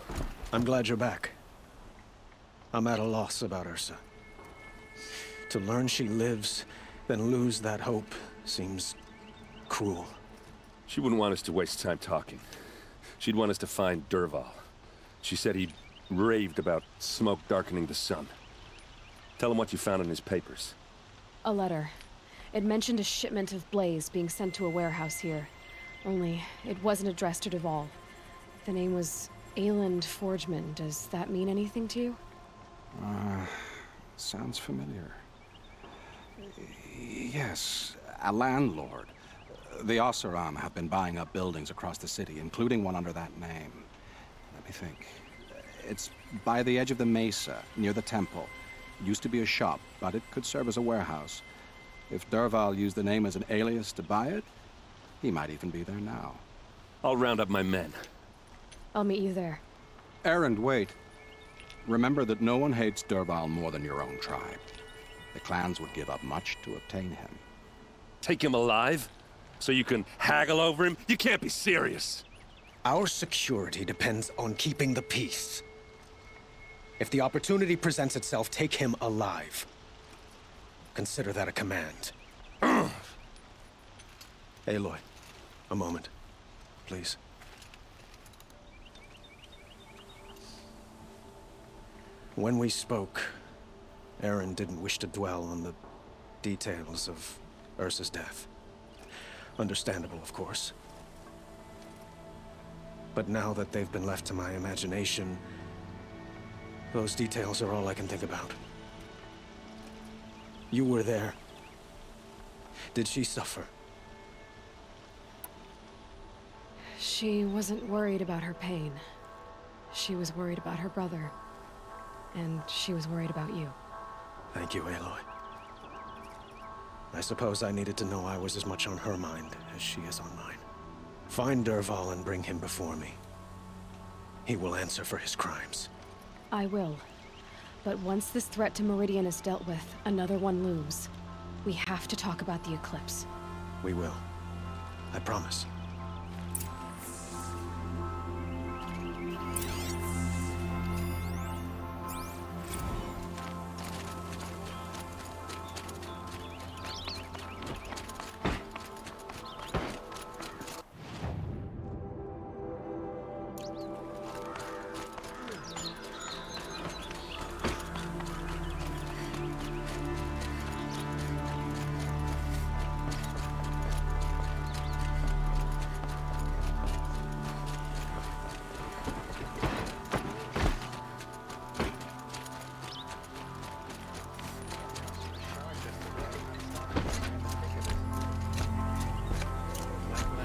[SPEAKER 13] I'm glad you're back. I'm at a loss about Ursa. To learn she lives, then lose that hope, seems cruel.
[SPEAKER 9] She wouldn't want us to waste time talking. She'd want us to find Dervahl. She said he raved about smoke darkening the sun. Tell him what you found in his papers.
[SPEAKER 14] A letter. It mentioned a shipment of blaze being sent to a warehouse here. Only, it wasn't addressed to Dervahl. The name was Ayland Forgeman. Does that mean anything to you?
[SPEAKER 11] Sounds familiar. Yes, a landlord. The Oseram have been buying up buildings across the city, including one under that name. Let me think. It's by the edge of the mesa, near the temple. It used to be a shop, but it could serve as a warehouse. If Dervahl used the name as an alias to buy it, he might even be there now.
[SPEAKER 9] I'll round up my men.
[SPEAKER 14] I'll meet you there.
[SPEAKER 11] Erend, wait. Remember that no one hates Dervahl more than your own tribe. The clans would give up much to obtain him.
[SPEAKER 9] Take him alive? So you can haggle over him? You can't be serious.
[SPEAKER 13] Our security depends on keeping the peace. If the opportunity presents itself, take him alive. Consider that a command. Aloy, a moment, please. When we spoke, Erend didn't wish to dwell on the details of Ursa's death. Understandable, of course. But now that they've been left to my imagination, those details are all I can think about. You were there. Did she suffer?
[SPEAKER 14] She wasn't worried about her pain. She was worried about her brother. And she was worried about you.
[SPEAKER 13] Thank you, Aloy. I suppose I needed to know I was as much on her mind as she is on mine. Find Dervahl and bring him before me. He will answer for his crimes.
[SPEAKER 14] I will. But once this threat to Meridian is dealt with, another one looms. We have to talk about the eclipse.
[SPEAKER 13] We will. I promise.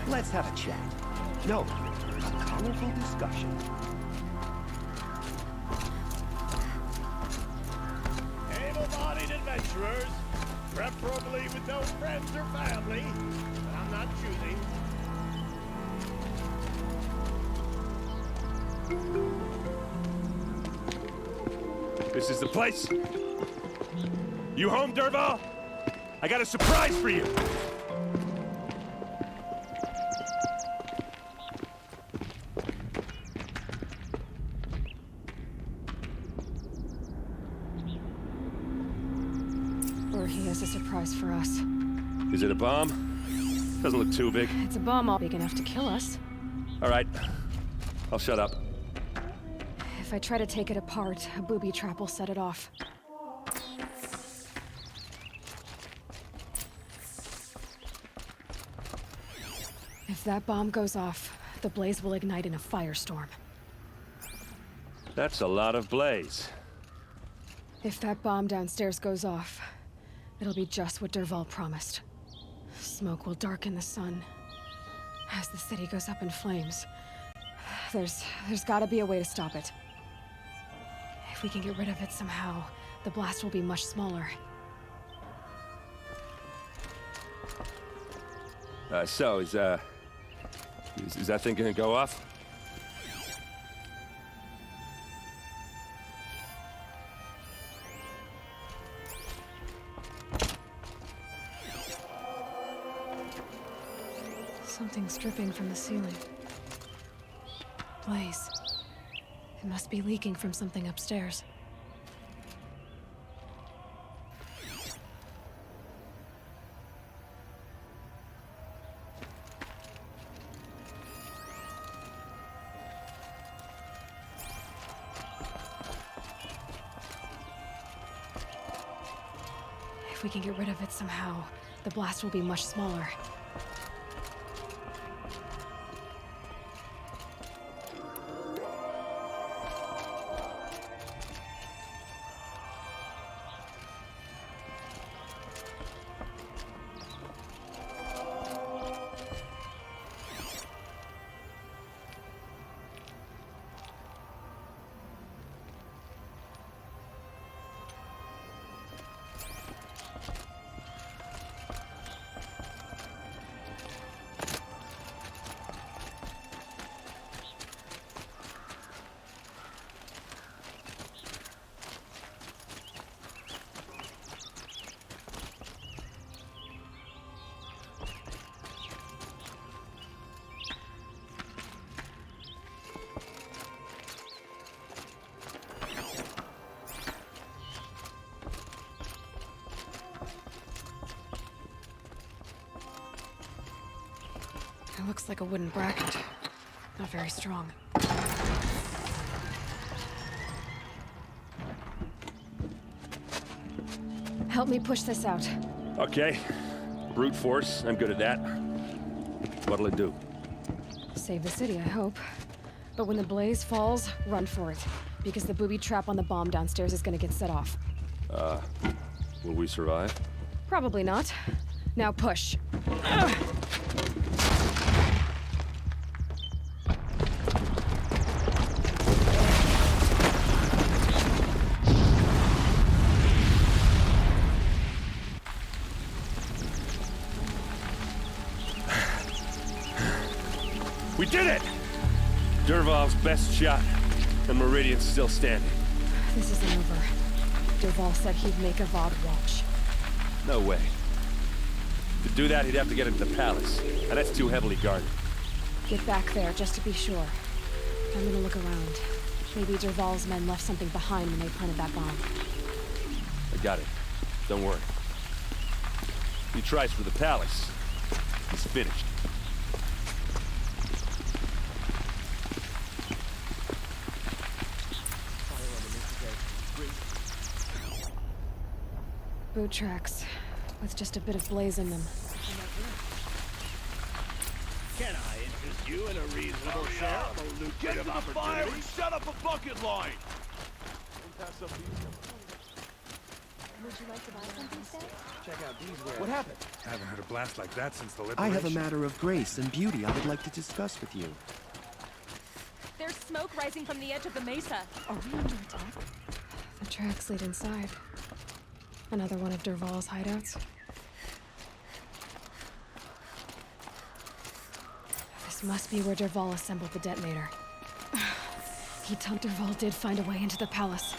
[SPEAKER 10] Let's have a chat. No, a colorful discussion.
[SPEAKER 15] Able-bodied adventurers, preferably with no friends or family, but I'm not choosing.
[SPEAKER 8] This is the place? You home, Dervahl? I got a surprise for you!
[SPEAKER 14] Or he has a surprise for us.
[SPEAKER 9] Is it a bomb? Doesn't look too big.
[SPEAKER 14] It's a bomb all big enough to kill us.
[SPEAKER 9] All right. I'll shut up.
[SPEAKER 14] If I try to take it apart, a booby trap will set it off. If that bomb goes off, the blaze will ignite in a firestorm.
[SPEAKER 9] That's a lot of blaze.
[SPEAKER 14] If that bomb downstairs goes off, it'll be just what Dervahl promised. Smoke will darken the sun. As the city goes up in flames, there's gotta be a way to stop it. If we can get rid of it somehow, the blast will be much smaller.
[SPEAKER 9] So, is that thing gonna go off?
[SPEAKER 2] Something's dripping from the ceiling. blaze. It must be leaking from something upstairs. If we can get rid of it somehow, the blast will be much smaller. It looks like a wooden bracket. Not very strong. Help me push this out.
[SPEAKER 9] Okay. Brute force, I'm good at that. What'll it do?
[SPEAKER 2] Save the city, I hope. But when the blaze falls, run for it. Because the booby trap on the bomb downstairs is gonna get set off.
[SPEAKER 9] Will we survive?
[SPEAKER 2] Probably not. Now push.
[SPEAKER 9] We did it! Dervahl's best shot, and Meridian's still standing.
[SPEAKER 2] This isn't over. Dervahl said he'd make Avad watch.
[SPEAKER 9] No way. To do that, he'd have to get into the palace, and that's too heavily guarded.
[SPEAKER 2] Get back there, just to be sure. I'm gonna look around. Maybe Dervahl's men left something behind when they planted that bomb.
[SPEAKER 9] I got it. Don't worry. He tries for the palace. He's finished.
[SPEAKER 2] Boot tracks, with just a bit of blaze in them.
[SPEAKER 15] Can I interest you in a reasonable share of a lucrative opportunity? And set up a bucket line!
[SPEAKER 17] Would you like to buy something, Seth?
[SPEAKER 12] Check out these wares.
[SPEAKER 17] What happened?
[SPEAKER 18] I haven't heard a blast like that since the
[SPEAKER 10] I
[SPEAKER 18] liberation.
[SPEAKER 10] have a matter of grace and beauty I would like to discuss with you.
[SPEAKER 17] There's smoke rising from the edge of the mesa. Are we under attack?
[SPEAKER 2] The tracks lead inside. Another one of Dervahl's hideouts. This must be where Dervahl assembled the detonator. He'd thought Dervahl did find a way into the palace.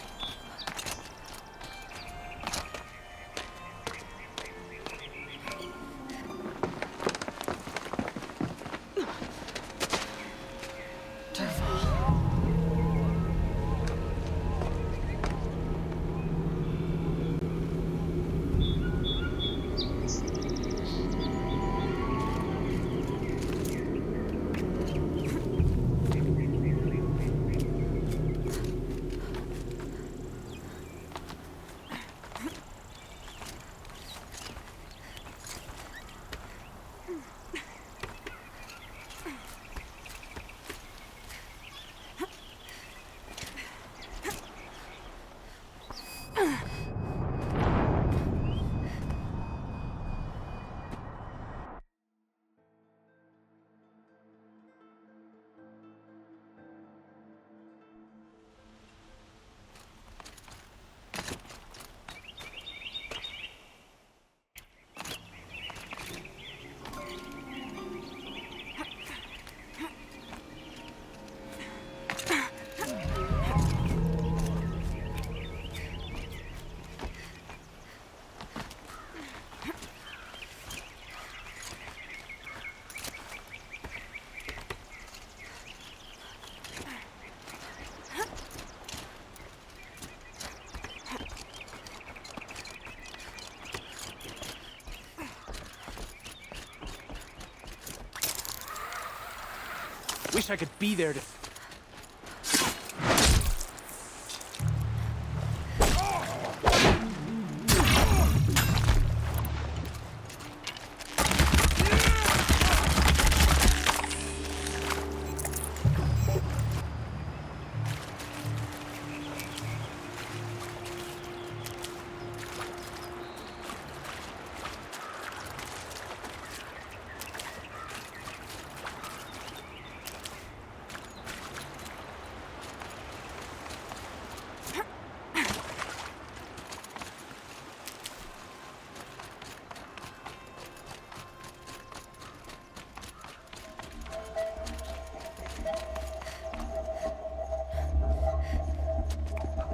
[SPEAKER 12] wish I could be there to...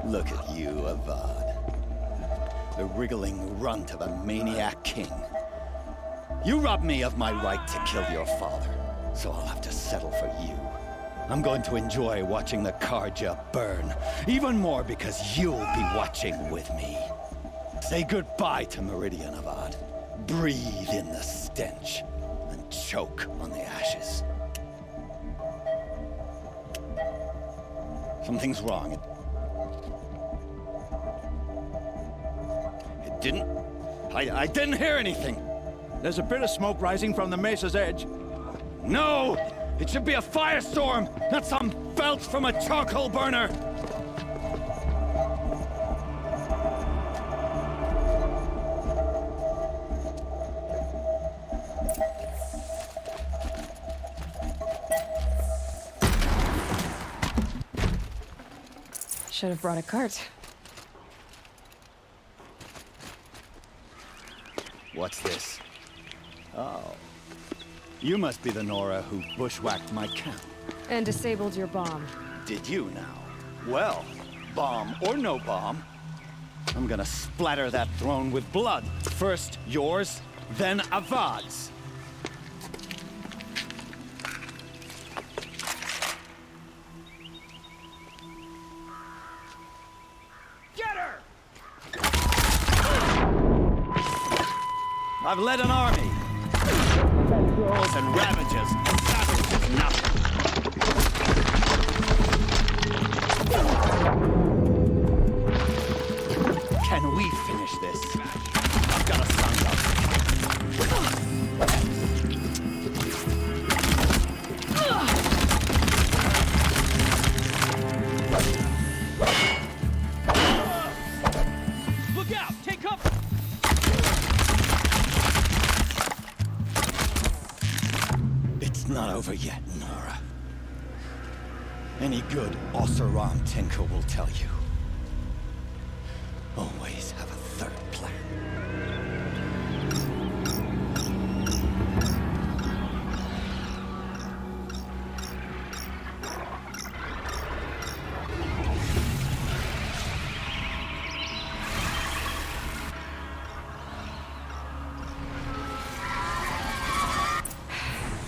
[SPEAKER 19] Look at you, Avad. The wriggling runt of a maniac king. You robbed me of my right to kill your father, so I'll have to settle for you. I'm going to enjoy watching the Carja burn, even more because you'll be watching with me. Say goodbye to Meridian, Avad. Breathe in the stench, and choke on the ashes. Something's wrong. I didn't hear anything.
[SPEAKER 12] There's a bit of smoke rising from the mesa's edge.
[SPEAKER 19] No! It should be a firestorm, not some belch from a charcoal burner!
[SPEAKER 14] Should have brought a cart.
[SPEAKER 19] What's this? Oh. You must be the Nora who bushwhacked my camp.
[SPEAKER 14] And disabled your bomb.
[SPEAKER 19] Did you now? Well, bomb or no bomb, I'm gonna splatter that throne with blood. First yours, then Avad's. I've led an army. Centaurs and Ravagers. Savage is nothing. Can we finish this? I've got a son up.
[SPEAKER 12] Look out! Take cover!
[SPEAKER 19] Not over yet, Nora. Any good Oseram tinker will tell you. Always have a third plan.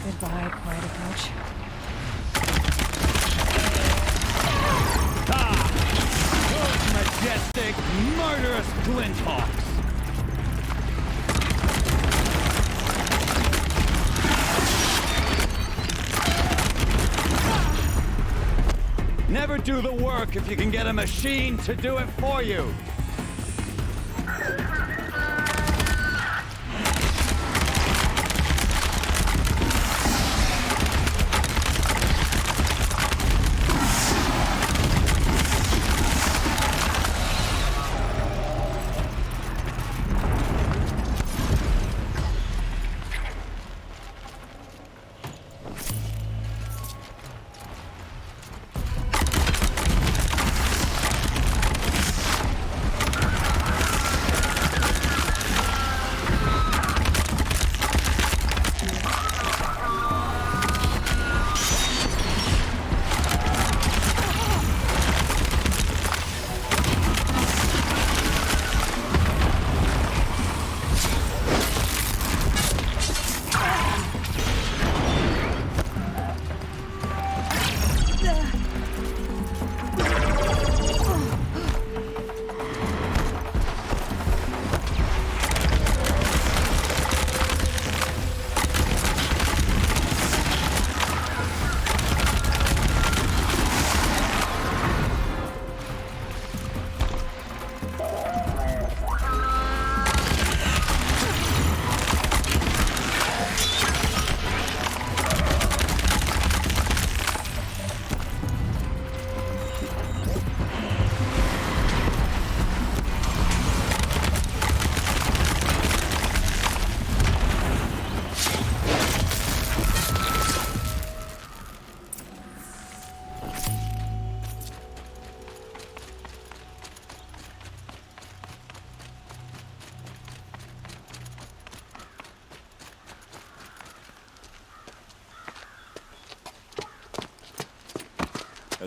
[SPEAKER 14] Goodbye, quiet approach.
[SPEAKER 19] Those majestic, murderous Glinthawks! Never do the work if you can get a machine to do it for you!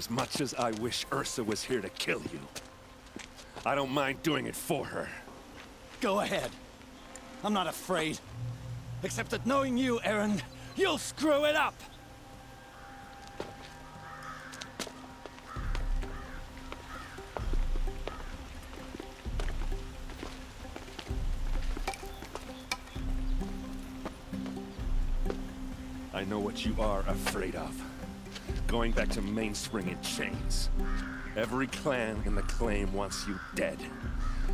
[SPEAKER 9] As much as I wish Ursa was here to kill you, I don't mind doing it for her.
[SPEAKER 19] Go ahead. I'm not afraid. Except that knowing you, Erend, you'll screw it up!
[SPEAKER 9] I know what you are afraid of. Going back to Mainspring in chains. Every clan in the claim wants you dead.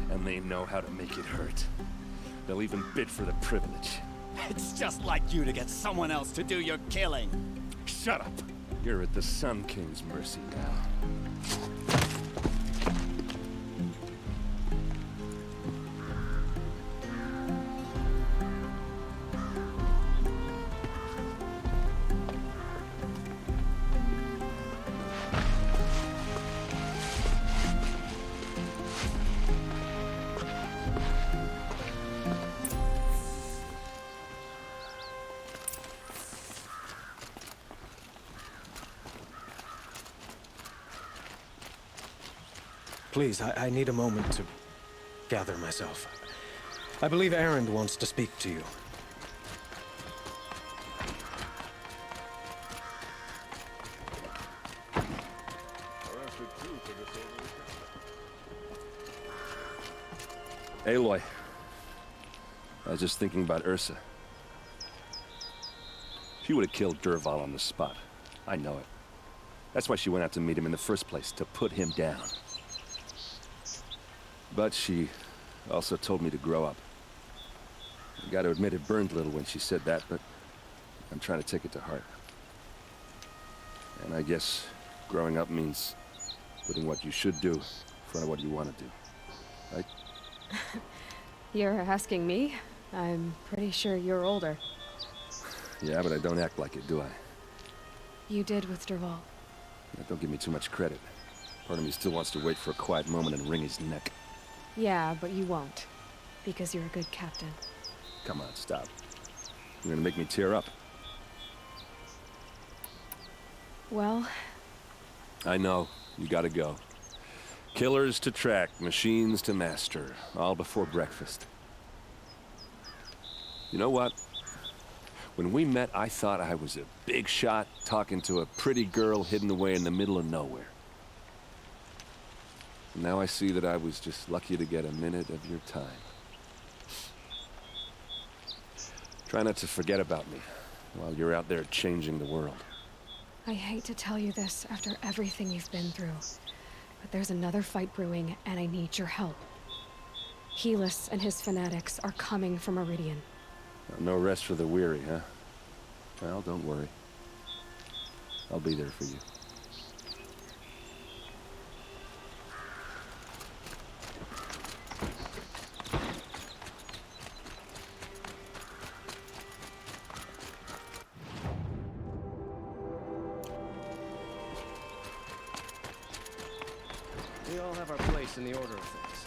[SPEAKER 9] And they know how to make it hurt. They'll even bid for the privilege.
[SPEAKER 19] It's just like you to get someone else to do your killing.
[SPEAKER 9] Shut up! You're at the Sun King's mercy now.
[SPEAKER 13] Please, I need a moment to gather myself. I believe Erend wants to speak to you.
[SPEAKER 9] Aloy, I was just thinking about Ursa. She would have killed Dervahl on the spot. I know it. That's why she went out to meet him in the first place, to put him down. But she also told me to grow up. I gotta admit it burned a little when she said that, but I'm trying to take it to heart. And I guess growing up means putting what you should do in front of what you want to do. Right?
[SPEAKER 14] You're asking me? I'm pretty sure you're older.
[SPEAKER 9] Yeah, but I don't act like it, do I?
[SPEAKER 14] You did with Dervahl.
[SPEAKER 9] Yeah, don't give me too much credit. Part of me still wants to wait for a quiet moment and wring his neck.
[SPEAKER 14] Yeah, but you won't. Because you're a good captain.
[SPEAKER 9] Come on, stop. You're gonna make me tear up.
[SPEAKER 14] Well...
[SPEAKER 9] I know. You gotta go. Killers to track, machines to master. All before breakfast. You know what? When we met, I thought I was a big shot talking to a pretty girl hidden away in the middle of nowhere. Now I see that I was just lucky to get a minute of your time. Try not to forget about me while you're out there changing the world.
[SPEAKER 14] I hate to tell you this after everything you've been through, but there's another fight brewing and I need your help. Helis and his fanatics are coming from Meridian.
[SPEAKER 9] No rest for the weary, huh? Well, don't worry. I'll be there for you.
[SPEAKER 10] We all have our place in the order of things.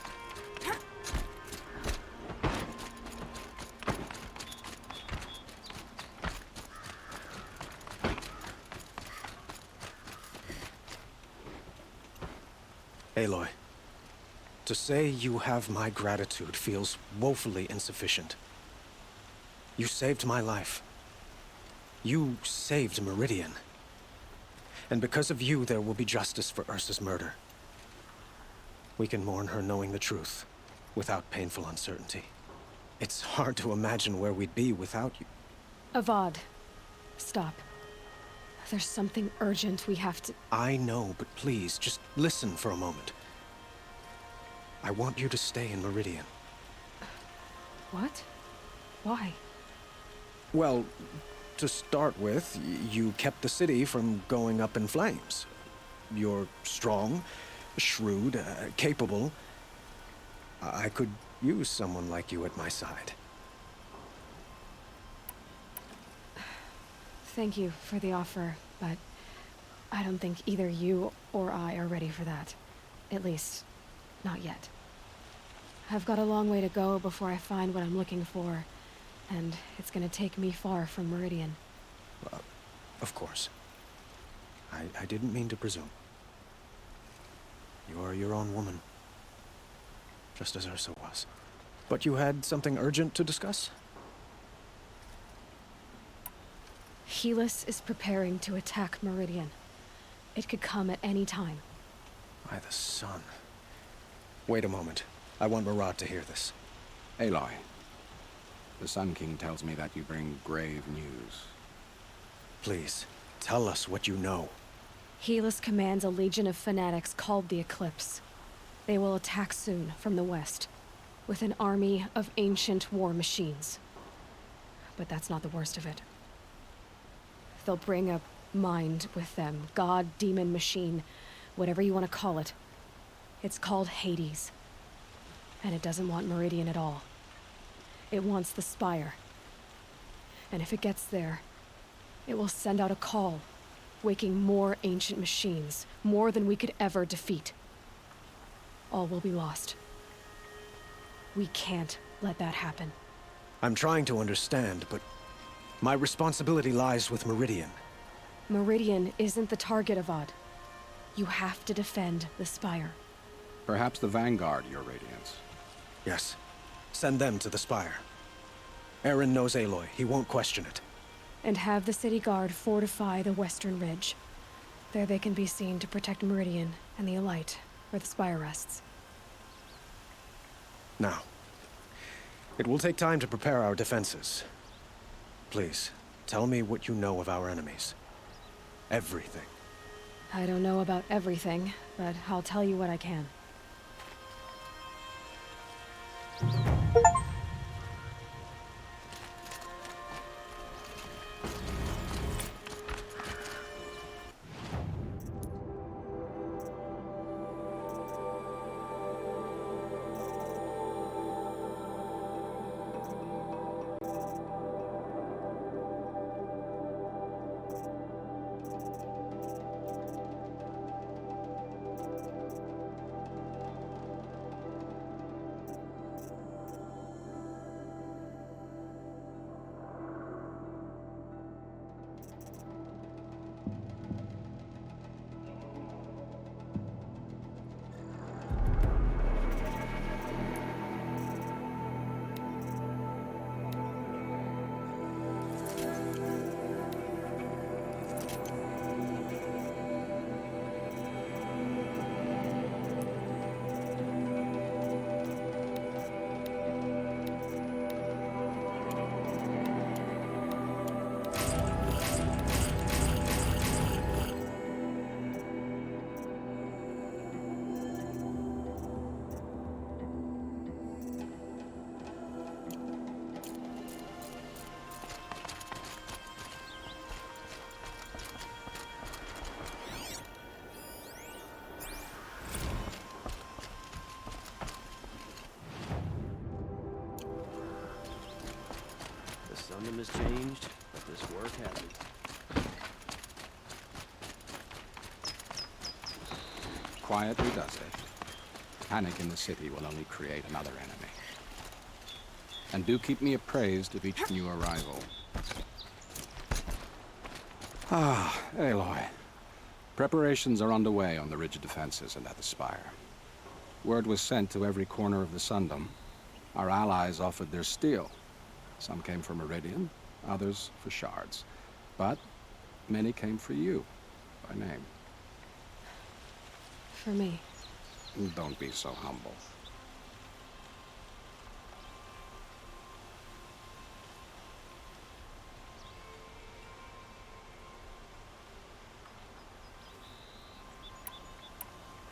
[SPEAKER 13] Aloy, to say you have my gratitude feels woefully insufficient. You saved my life. You saved Meridian. And because of you, there will be justice for Ursa's murder. We can mourn her knowing the truth, without painful uncertainty. It's hard to imagine where we'd be without you.
[SPEAKER 14] Avad, stop. There's something urgent we have to...
[SPEAKER 13] I know, but please, just listen for a moment. I want you to stay in Meridian.
[SPEAKER 14] What? Why?
[SPEAKER 13] Well, to start with, you kept the city from going up in flames. You're strong, shrewd, capable. I could use someone like you at my side.
[SPEAKER 14] Thank you for the offer, but I don't think either you or I are ready for that. At least, not yet. I've got a long way to go before I find what I'm looking for, and it's gonna take me far from Meridian.
[SPEAKER 13] Of course. I didn't mean to presume. your own woman. Just as Ursa was. But you had something urgent to discuss?
[SPEAKER 14] Helis is preparing to attack Meridian. It could come at any time.
[SPEAKER 13] By the sun. Wait a moment. I want Marat to hear this.
[SPEAKER 11] Aloy, the Sun King tells me that you bring grave news.
[SPEAKER 13] Please, tell us what you know.
[SPEAKER 14] Helis commands a legion of fanatics called the Eclipse. They will attack soon from the west, with an army of ancient war machines. But that's not the worst of it. They'll bring a mind with them, god, demon, machine, whatever you want to call it. It's called Hades. And it doesn't want Meridian at all. It wants the Spire. And if it gets there, it will send out a call, waking more ancient machines, more than we could ever defeat. All will be lost. We can't let that happen.
[SPEAKER 13] I'm trying to understand, but my responsibility lies with Meridian.
[SPEAKER 14] Meridian isn't the target, Avad. You have to defend the Spire.
[SPEAKER 11] Perhaps the Vanguard, Your Radiance.
[SPEAKER 13] Yes. Send them to the Spire. Eren knows Aloy. He won't question it.
[SPEAKER 14] And have the City Guard fortify the Western Ridge. There they can be seen to protect Meridian and the Elite, where the Spire rests.
[SPEAKER 13] Now, it will take time to prepare our defenses. Please, tell me what you know of our enemies. Everything.
[SPEAKER 14] I don't know about everything, but I'll tell you what I can.
[SPEAKER 10] Something has changed, but this work hasn't.
[SPEAKER 11] Quietly does it. Panic in the city will only create another enemy. And do keep me appraised of each new arrival. Ah, Aloy. Preparations are underway on the ridge defenses and at the Spire. Word was sent to every corner of the Sundom. Our allies offered their steel. Some came for Meridian, others for shards. But many came for you, by name.
[SPEAKER 14] For me.
[SPEAKER 11] Don't be so humble.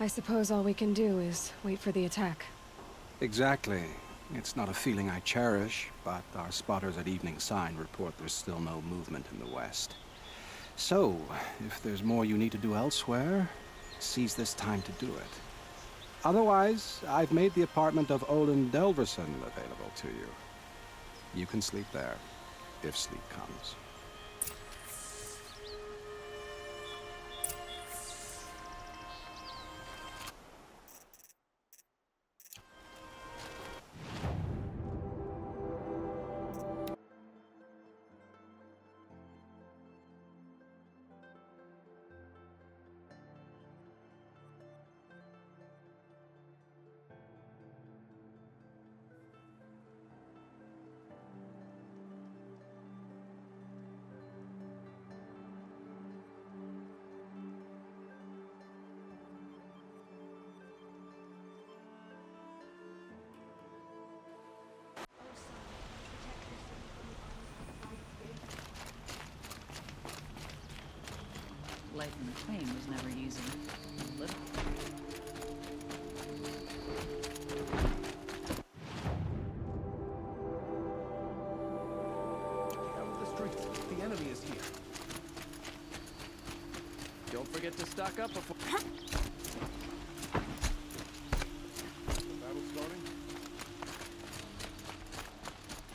[SPEAKER 14] I suppose all we can do is wait for the attack.
[SPEAKER 11] Exactly. It's not a feeling I cherish, but our spotters at Evening Sign report there's still no movement in the west. So, if there's more you need to do elsewhere, seize this time to do it. Otherwise, I've made the apartment of Olin Delverson available to you. You can sleep there, if sleep comes.
[SPEAKER 20] life in the plane was never easy. Little.
[SPEAKER 21] Out of the streets. The enemy is here. Don't forget to stock up before...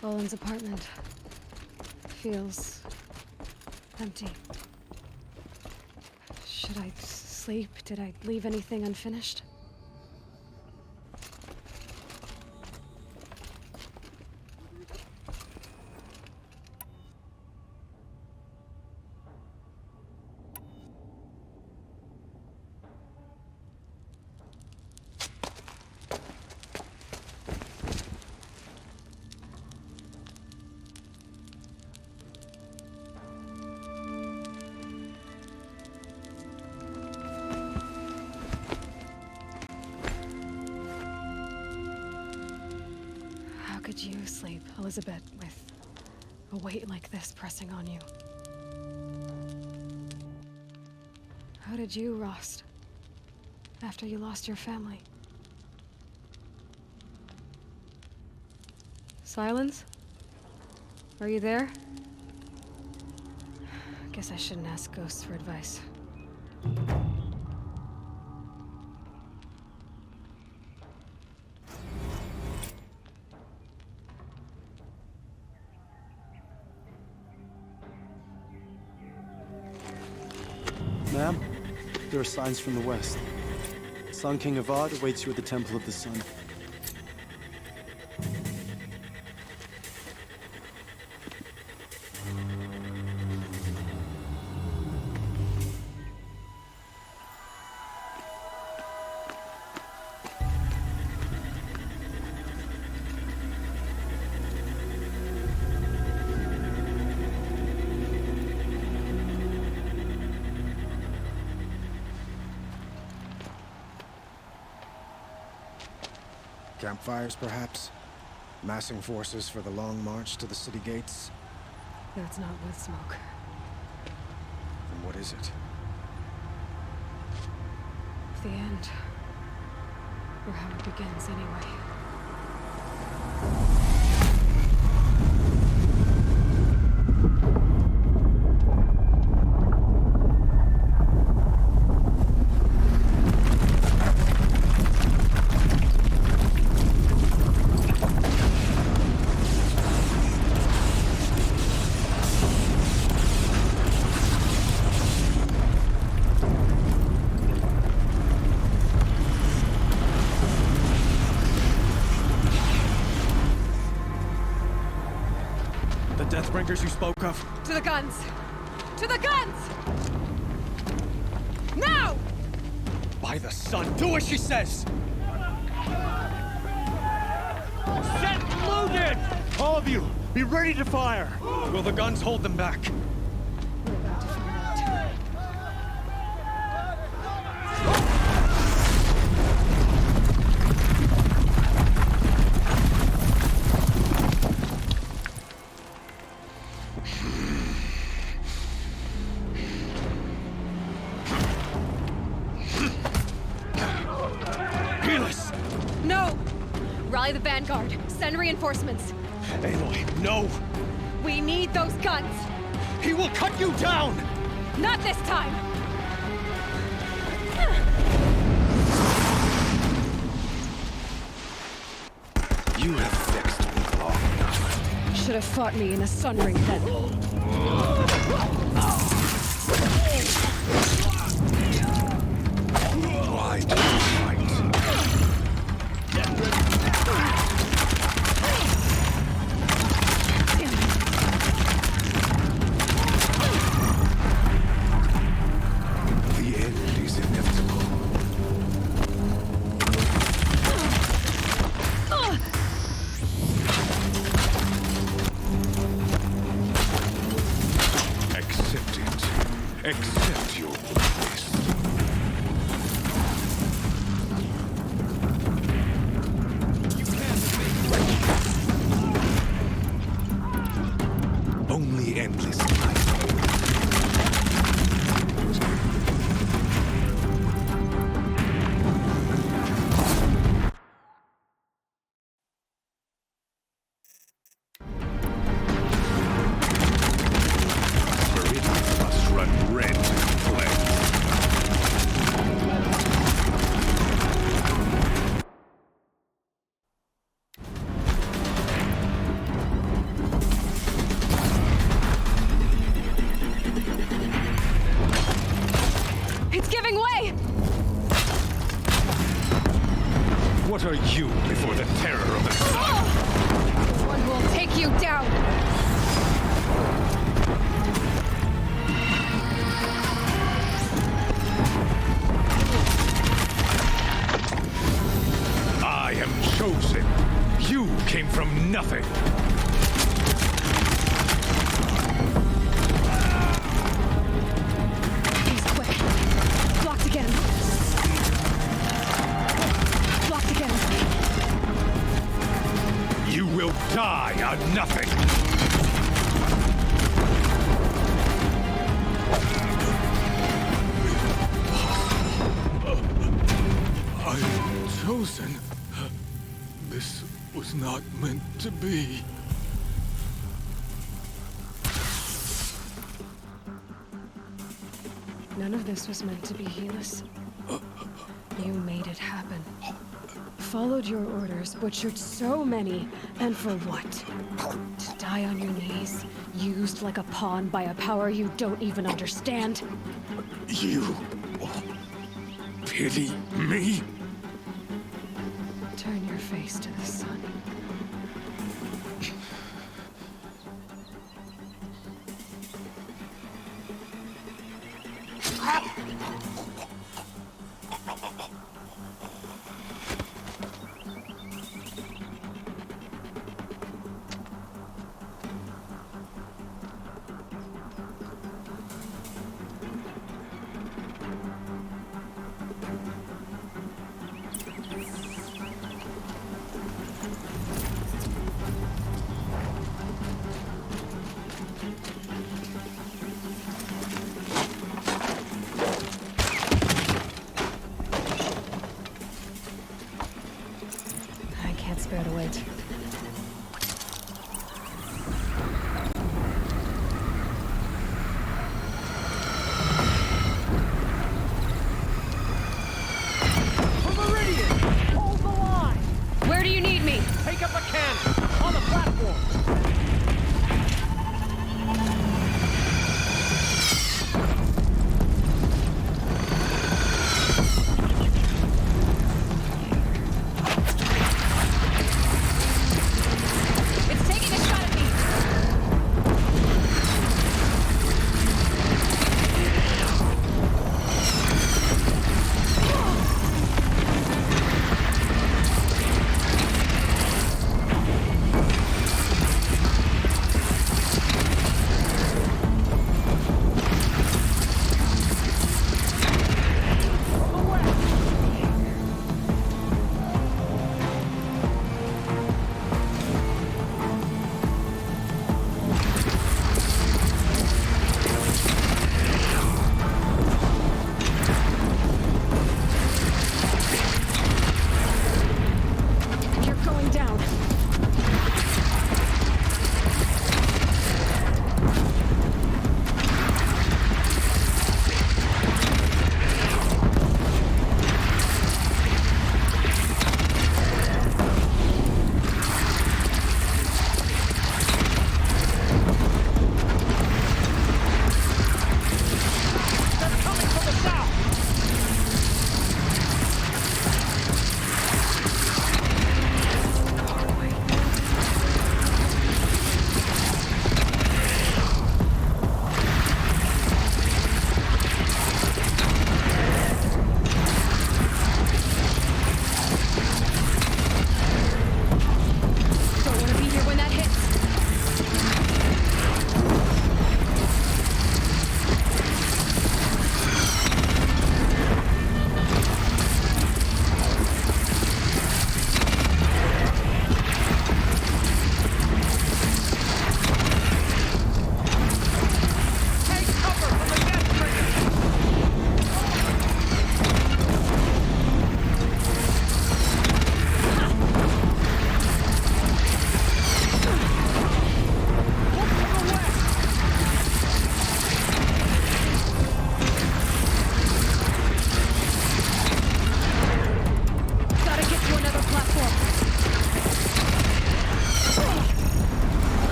[SPEAKER 2] Boland's apartment feels empty. Should I sleep? Did I leave anything unfinished? How could you sleep, Elizabeth, with a weight like this pressing on you? How did you, Rost, after you lost your family? Silence? Are you there? Guess I shouldn't ask ghosts for advice.
[SPEAKER 22] Ma'am, there are signs from the west. Sun King Avad awaits you at the Temple of the Sun.
[SPEAKER 13] Campfires, perhaps? Massing forces for the long march to the city gates?
[SPEAKER 2] That's not with smoke.
[SPEAKER 13] Then what is it?
[SPEAKER 2] The end. Or how it begins, anyway.
[SPEAKER 22] Deathbringers you spoke of?
[SPEAKER 2] To the guns! To the guns! Now!
[SPEAKER 22] By the sun, do as she says!
[SPEAKER 15] Set loaded! All of you, be ready to fire!
[SPEAKER 22] Will the guns hold them back?
[SPEAKER 2] We're about to find out. No! Rally the Vanguard. Send reinforcements.
[SPEAKER 22] Aloy, no!
[SPEAKER 2] We need those guns!
[SPEAKER 22] He will cut you down!
[SPEAKER 2] Not this time!
[SPEAKER 22] You have fixed me long enough.
[SPEAKER 2] Should have fought me in the Sun Ring then.
[SPEAKER 22] Why do you fight? The end is inevitable.
[SPEAKER 18] What are you before the terror of the sun?
[SPEAKER 2] The one who will take you down!
[SPEAKER 18] I am chosen. You came from nothing.
[SPEAKER 2] He's quick. Blocked again. Blocked again.
[SPEAKER 18] You will die on nothing.
[SPEAKER 3] I'm chosen. This was not meant to be.
[SPEAKER 2] None of this was meant to be, Helis. You made it happen. Followed your orders, butchered so many, and for what? To die on your knees, used like a pawn by a power you don't even understand?
[SPEAKER 3] You pity me?
[SPEAKER 2] Turn your face to the sun. Spare to wait.
[SPEAKER 15] Meridian! Hold the line!
[SPEAKER 2] Where do you need me?
[SPEAKER 15] Take up a cannon! On the platform!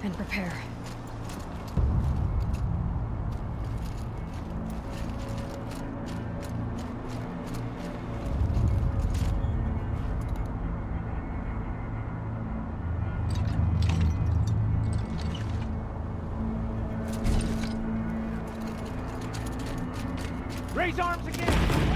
[SPEAKER 14] and prepare.
[SPEAKER 21] Raise arms again!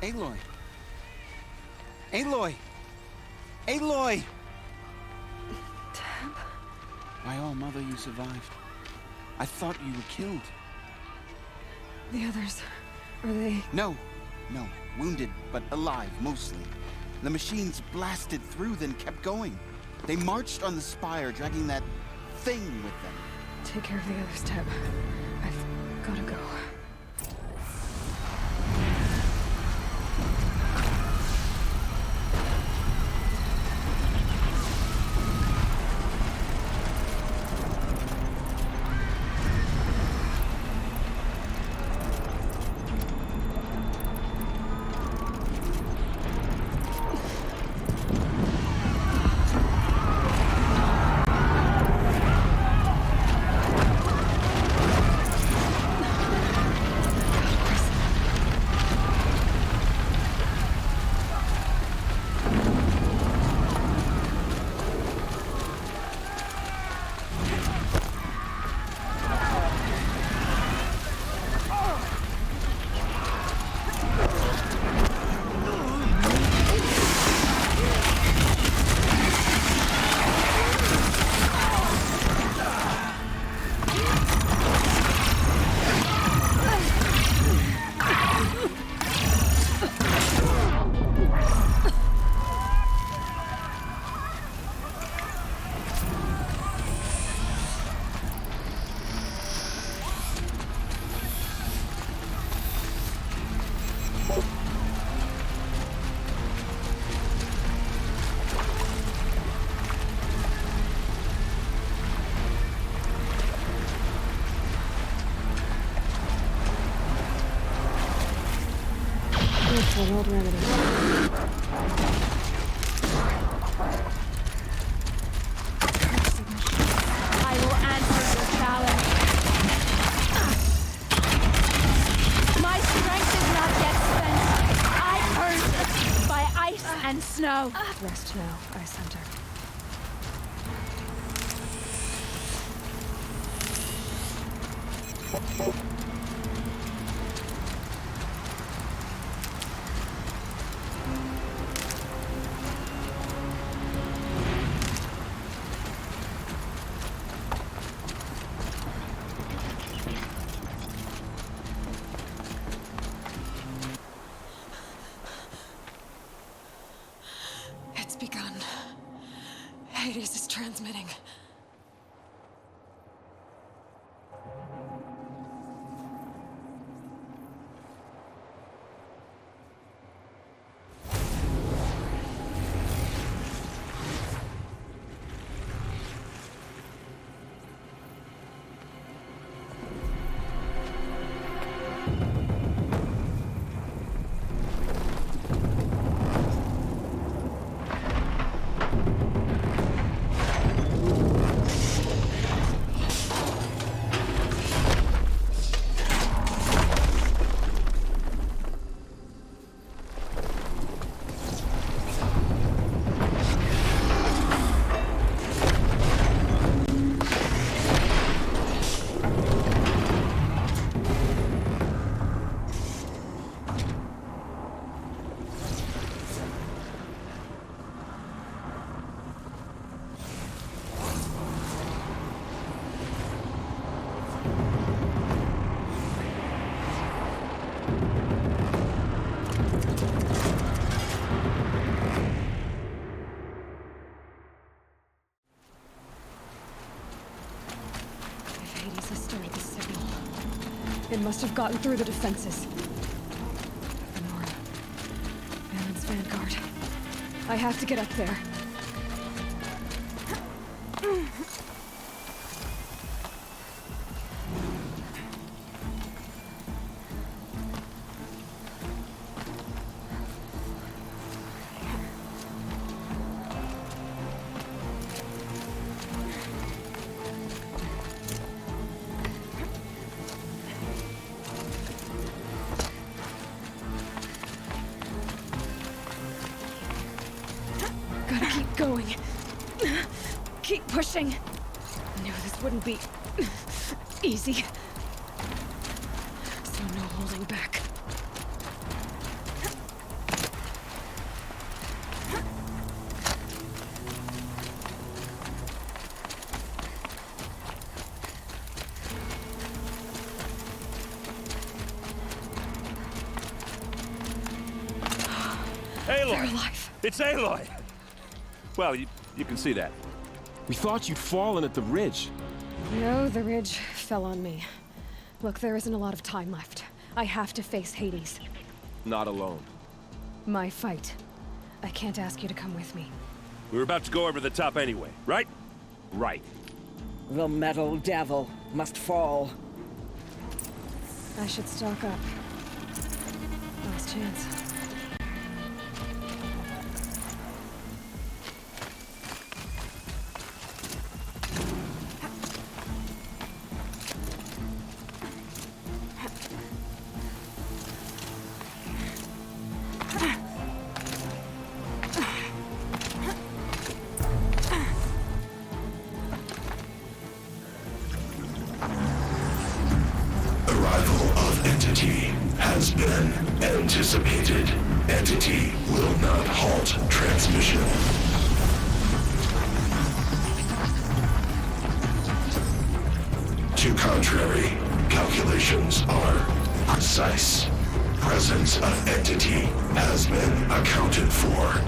[SPEAKER 5] Aloy! Aloy! Aloy!
[SPEAKER 2] Tab?
[SPEAKER 5] My all-mother, you survived. I thought you were killed.
[SPEAKER 2] The others, are they...
[SPEAKER 5] No. Wounded, but alive, mostly. The machines blasted through, then kept going. They marched on the spire, dragging that thing with them.
[SPEAKER 2] Take care of the others, Tab. I've gotta go. An old remedy.
[SPEAKER 17] I will answer your challenge. My strength is not yet spent. I purged by ice and snow.
[SPEAKER 2] Rest now, Ice Hunter. It's begun. Hades is transmitting. It must have gotten through the defenses. Nora. Valen's vanguard. I have to get up there. Gotta keep going. Keep pushing. Knew this wouldn't be easy. So no holding back.
[SPEAKER 18] Aloy!
[SPEAKER 2] They're alive.
[SPEAKER 18] It's Aloy! Well, you can see that.
[SPEAKER 4] We thought you'd fallen at the ridge.
[SPEAKER 2] No, the ridge fell on me. Look, there isn't a lot of time left. I have to face Hades.
[SPEAKER 4] Not alone.
[SPEAKER 2] My fight. I can't ask you to come with me.
[SPEAKER 18] We were about to go over the top anyway, right?
[SPEAKER 4] Right.
[SPEAKER 6] The metal devil must fall.
[SPEAKER 2] I should stock up. Last chance.
[SPEAKER 23] Has been anticipated. Entity will not halt transmission. To contrary, calculations are precise. Presence of entity has been accounted for.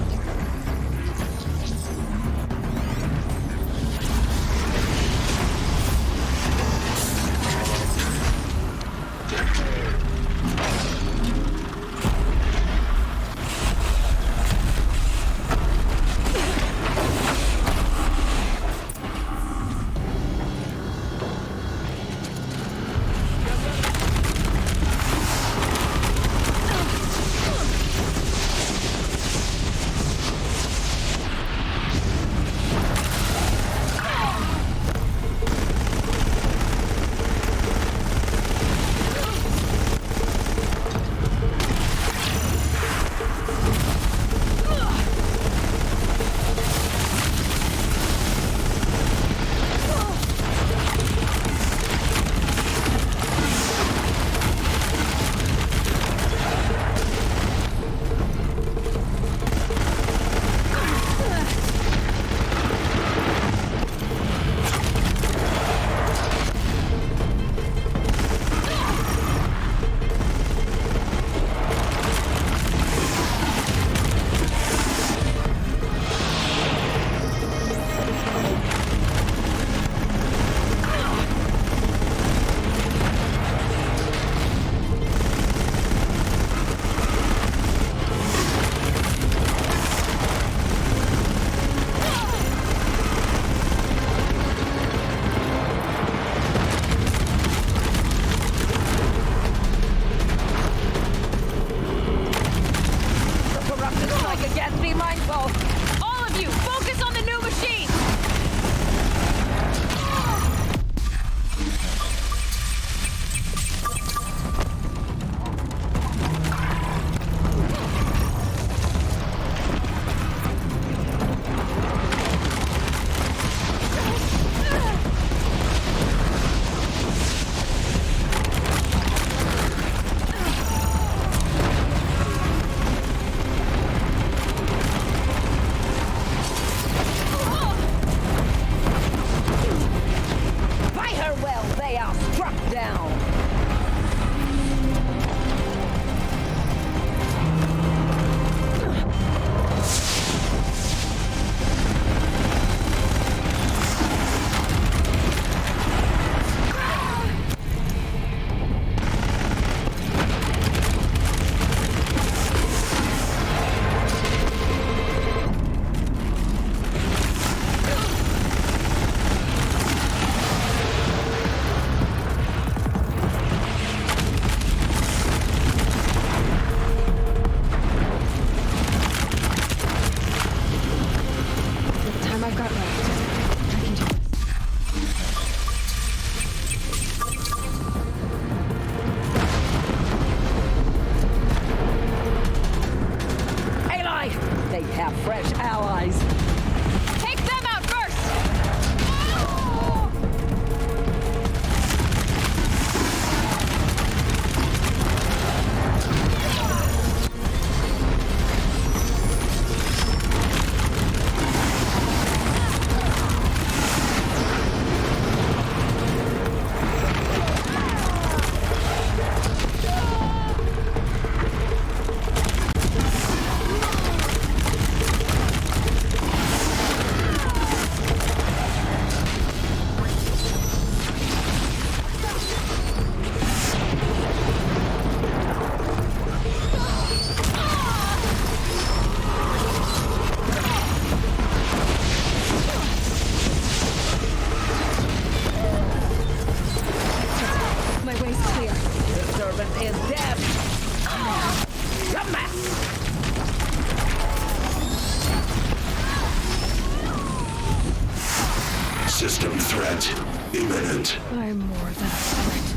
[SPEAKER 23] Threat imminent.
[SPEAKER 2] I'm more than a threat.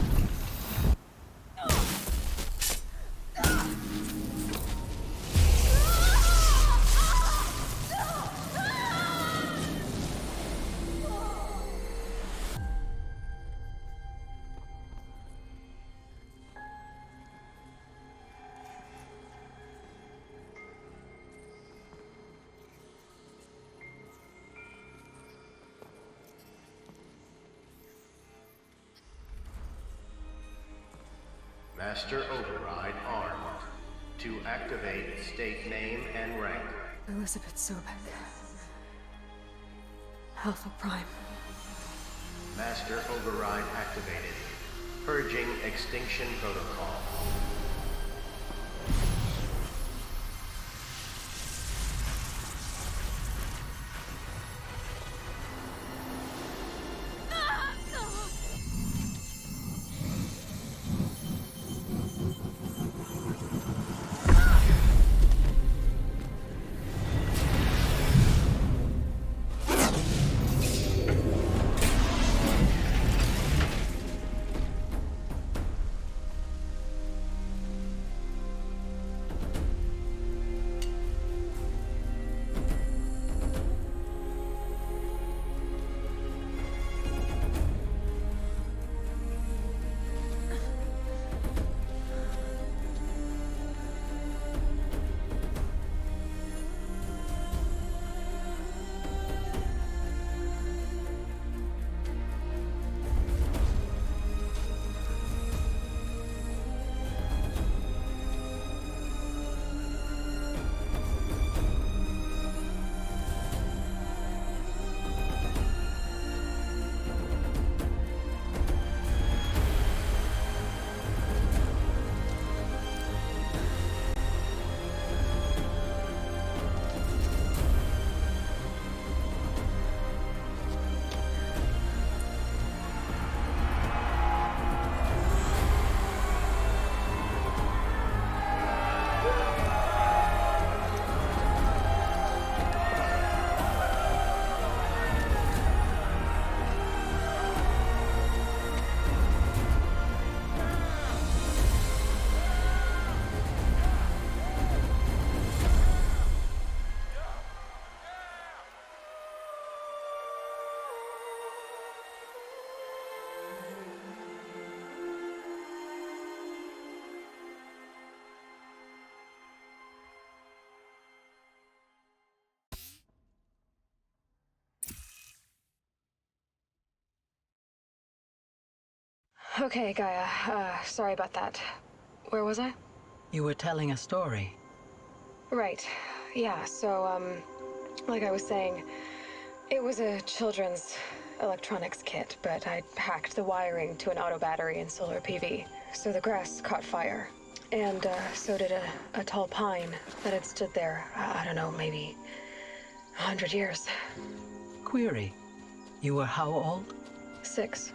[SPEAKER 1] Master Override armed. To activate, state name and rank.
[SPEAKER 2] Elizabeth Sobek. Alpha Prime.
[SPEAKER 1] Master Override activated. Purging Extinction Protocol.
[SPEAKER 2] Okay, Gaia. Sorry about that. Where was I?
[SPEAKER 7] You were telling a story.
[SPEAKER 2] Right. Yeah, so, like I was saying, it was a children's electronics kit, but I hacked the wiring to an auto battery and solar PV. So the grass caught fire. And, so did a tall pine that had stood there, I don't know, maybe 100 years.
[SPEAKER 7] Query. You were how old?
[SPEAKER 2] 6.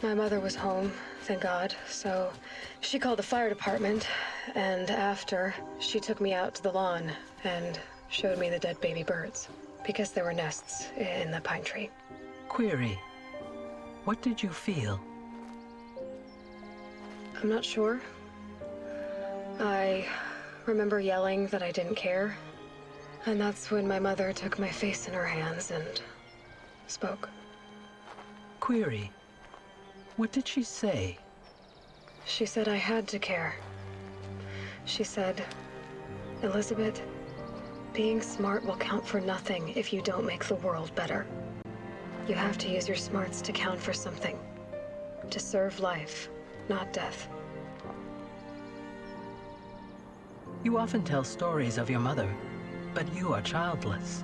[SPEAKER 2] My mother was home, thank God, so she called the fire department, and after, she took me out to the lawn and showed me the dead baby birds, because there were nests in the pine tree.
[SPEAKER 7] Query. What did you feel?
[SPEAKER 2] I'm not sure. I remember yelling that I didn't care, and that's when my mother took my face in her hands and spoke.
[SPEAKER 7] Query. What did she say?
[SPEAKER 2] She said I had to care. She said, Elizabeth, being smart will count for nothing if you don't make the world better. You have to use your smarts to count for something. To serve life, not death.
[SPEAKER 7] You often tell stories of your mother, but you are childless.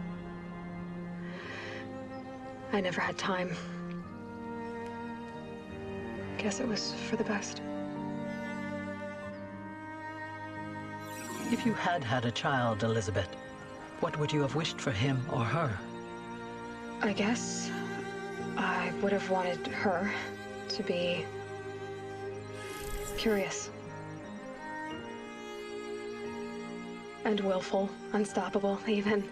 [SPEAKER 2] I never had time. Guess it was for the best.
[SPEAKER 7] If you had had a child, Elizabeth, what would you have wished for him or her?
[SPEAKER 2] I guess I would have wanted her to be curious. And willful, unstoppable, even.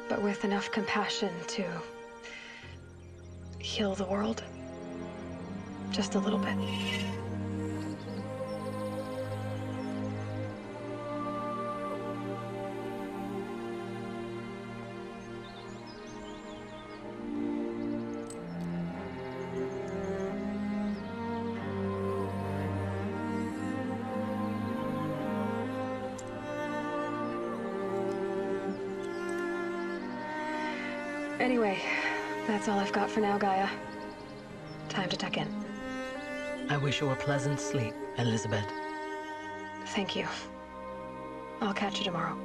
[SPEAKER 2] But with enough compassion to heal the world. Just a little bit. Anyway, that's all I've got for now, Gaia. Time to tuck in.
[SPEAKER 7] I wish you a pleasant sleep, Elizabeth.
[SPEAKER 2] Thank you. I'll catch you tomorrow.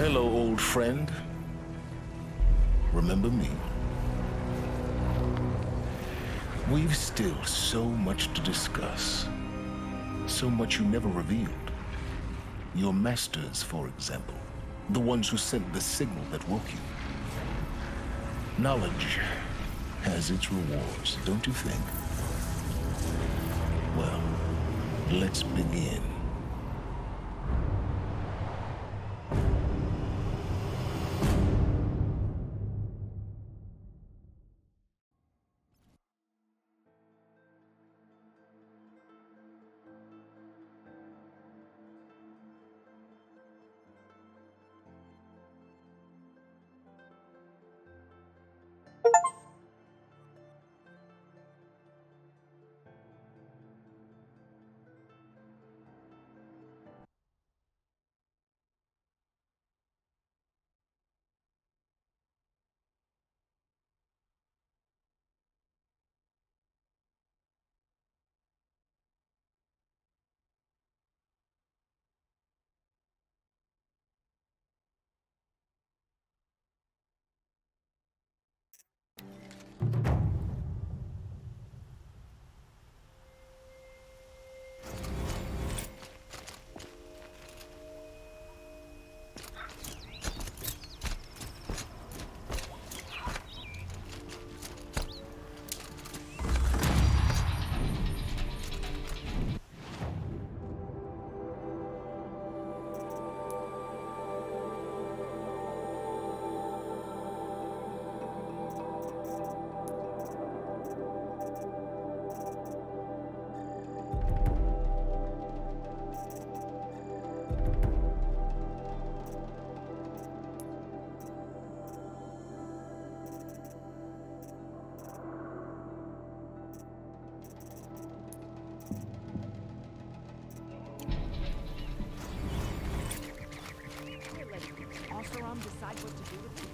[SPEAKER 23] Hello, old friend. Remember me? We've still so much to discuss. So much you never revealed. Your masters, for example. The ones who sent the signal that woke you. Knowledge has its rewards, don't you think? Well, let's begin.
[SPEAKER 17] Decide what to do with it.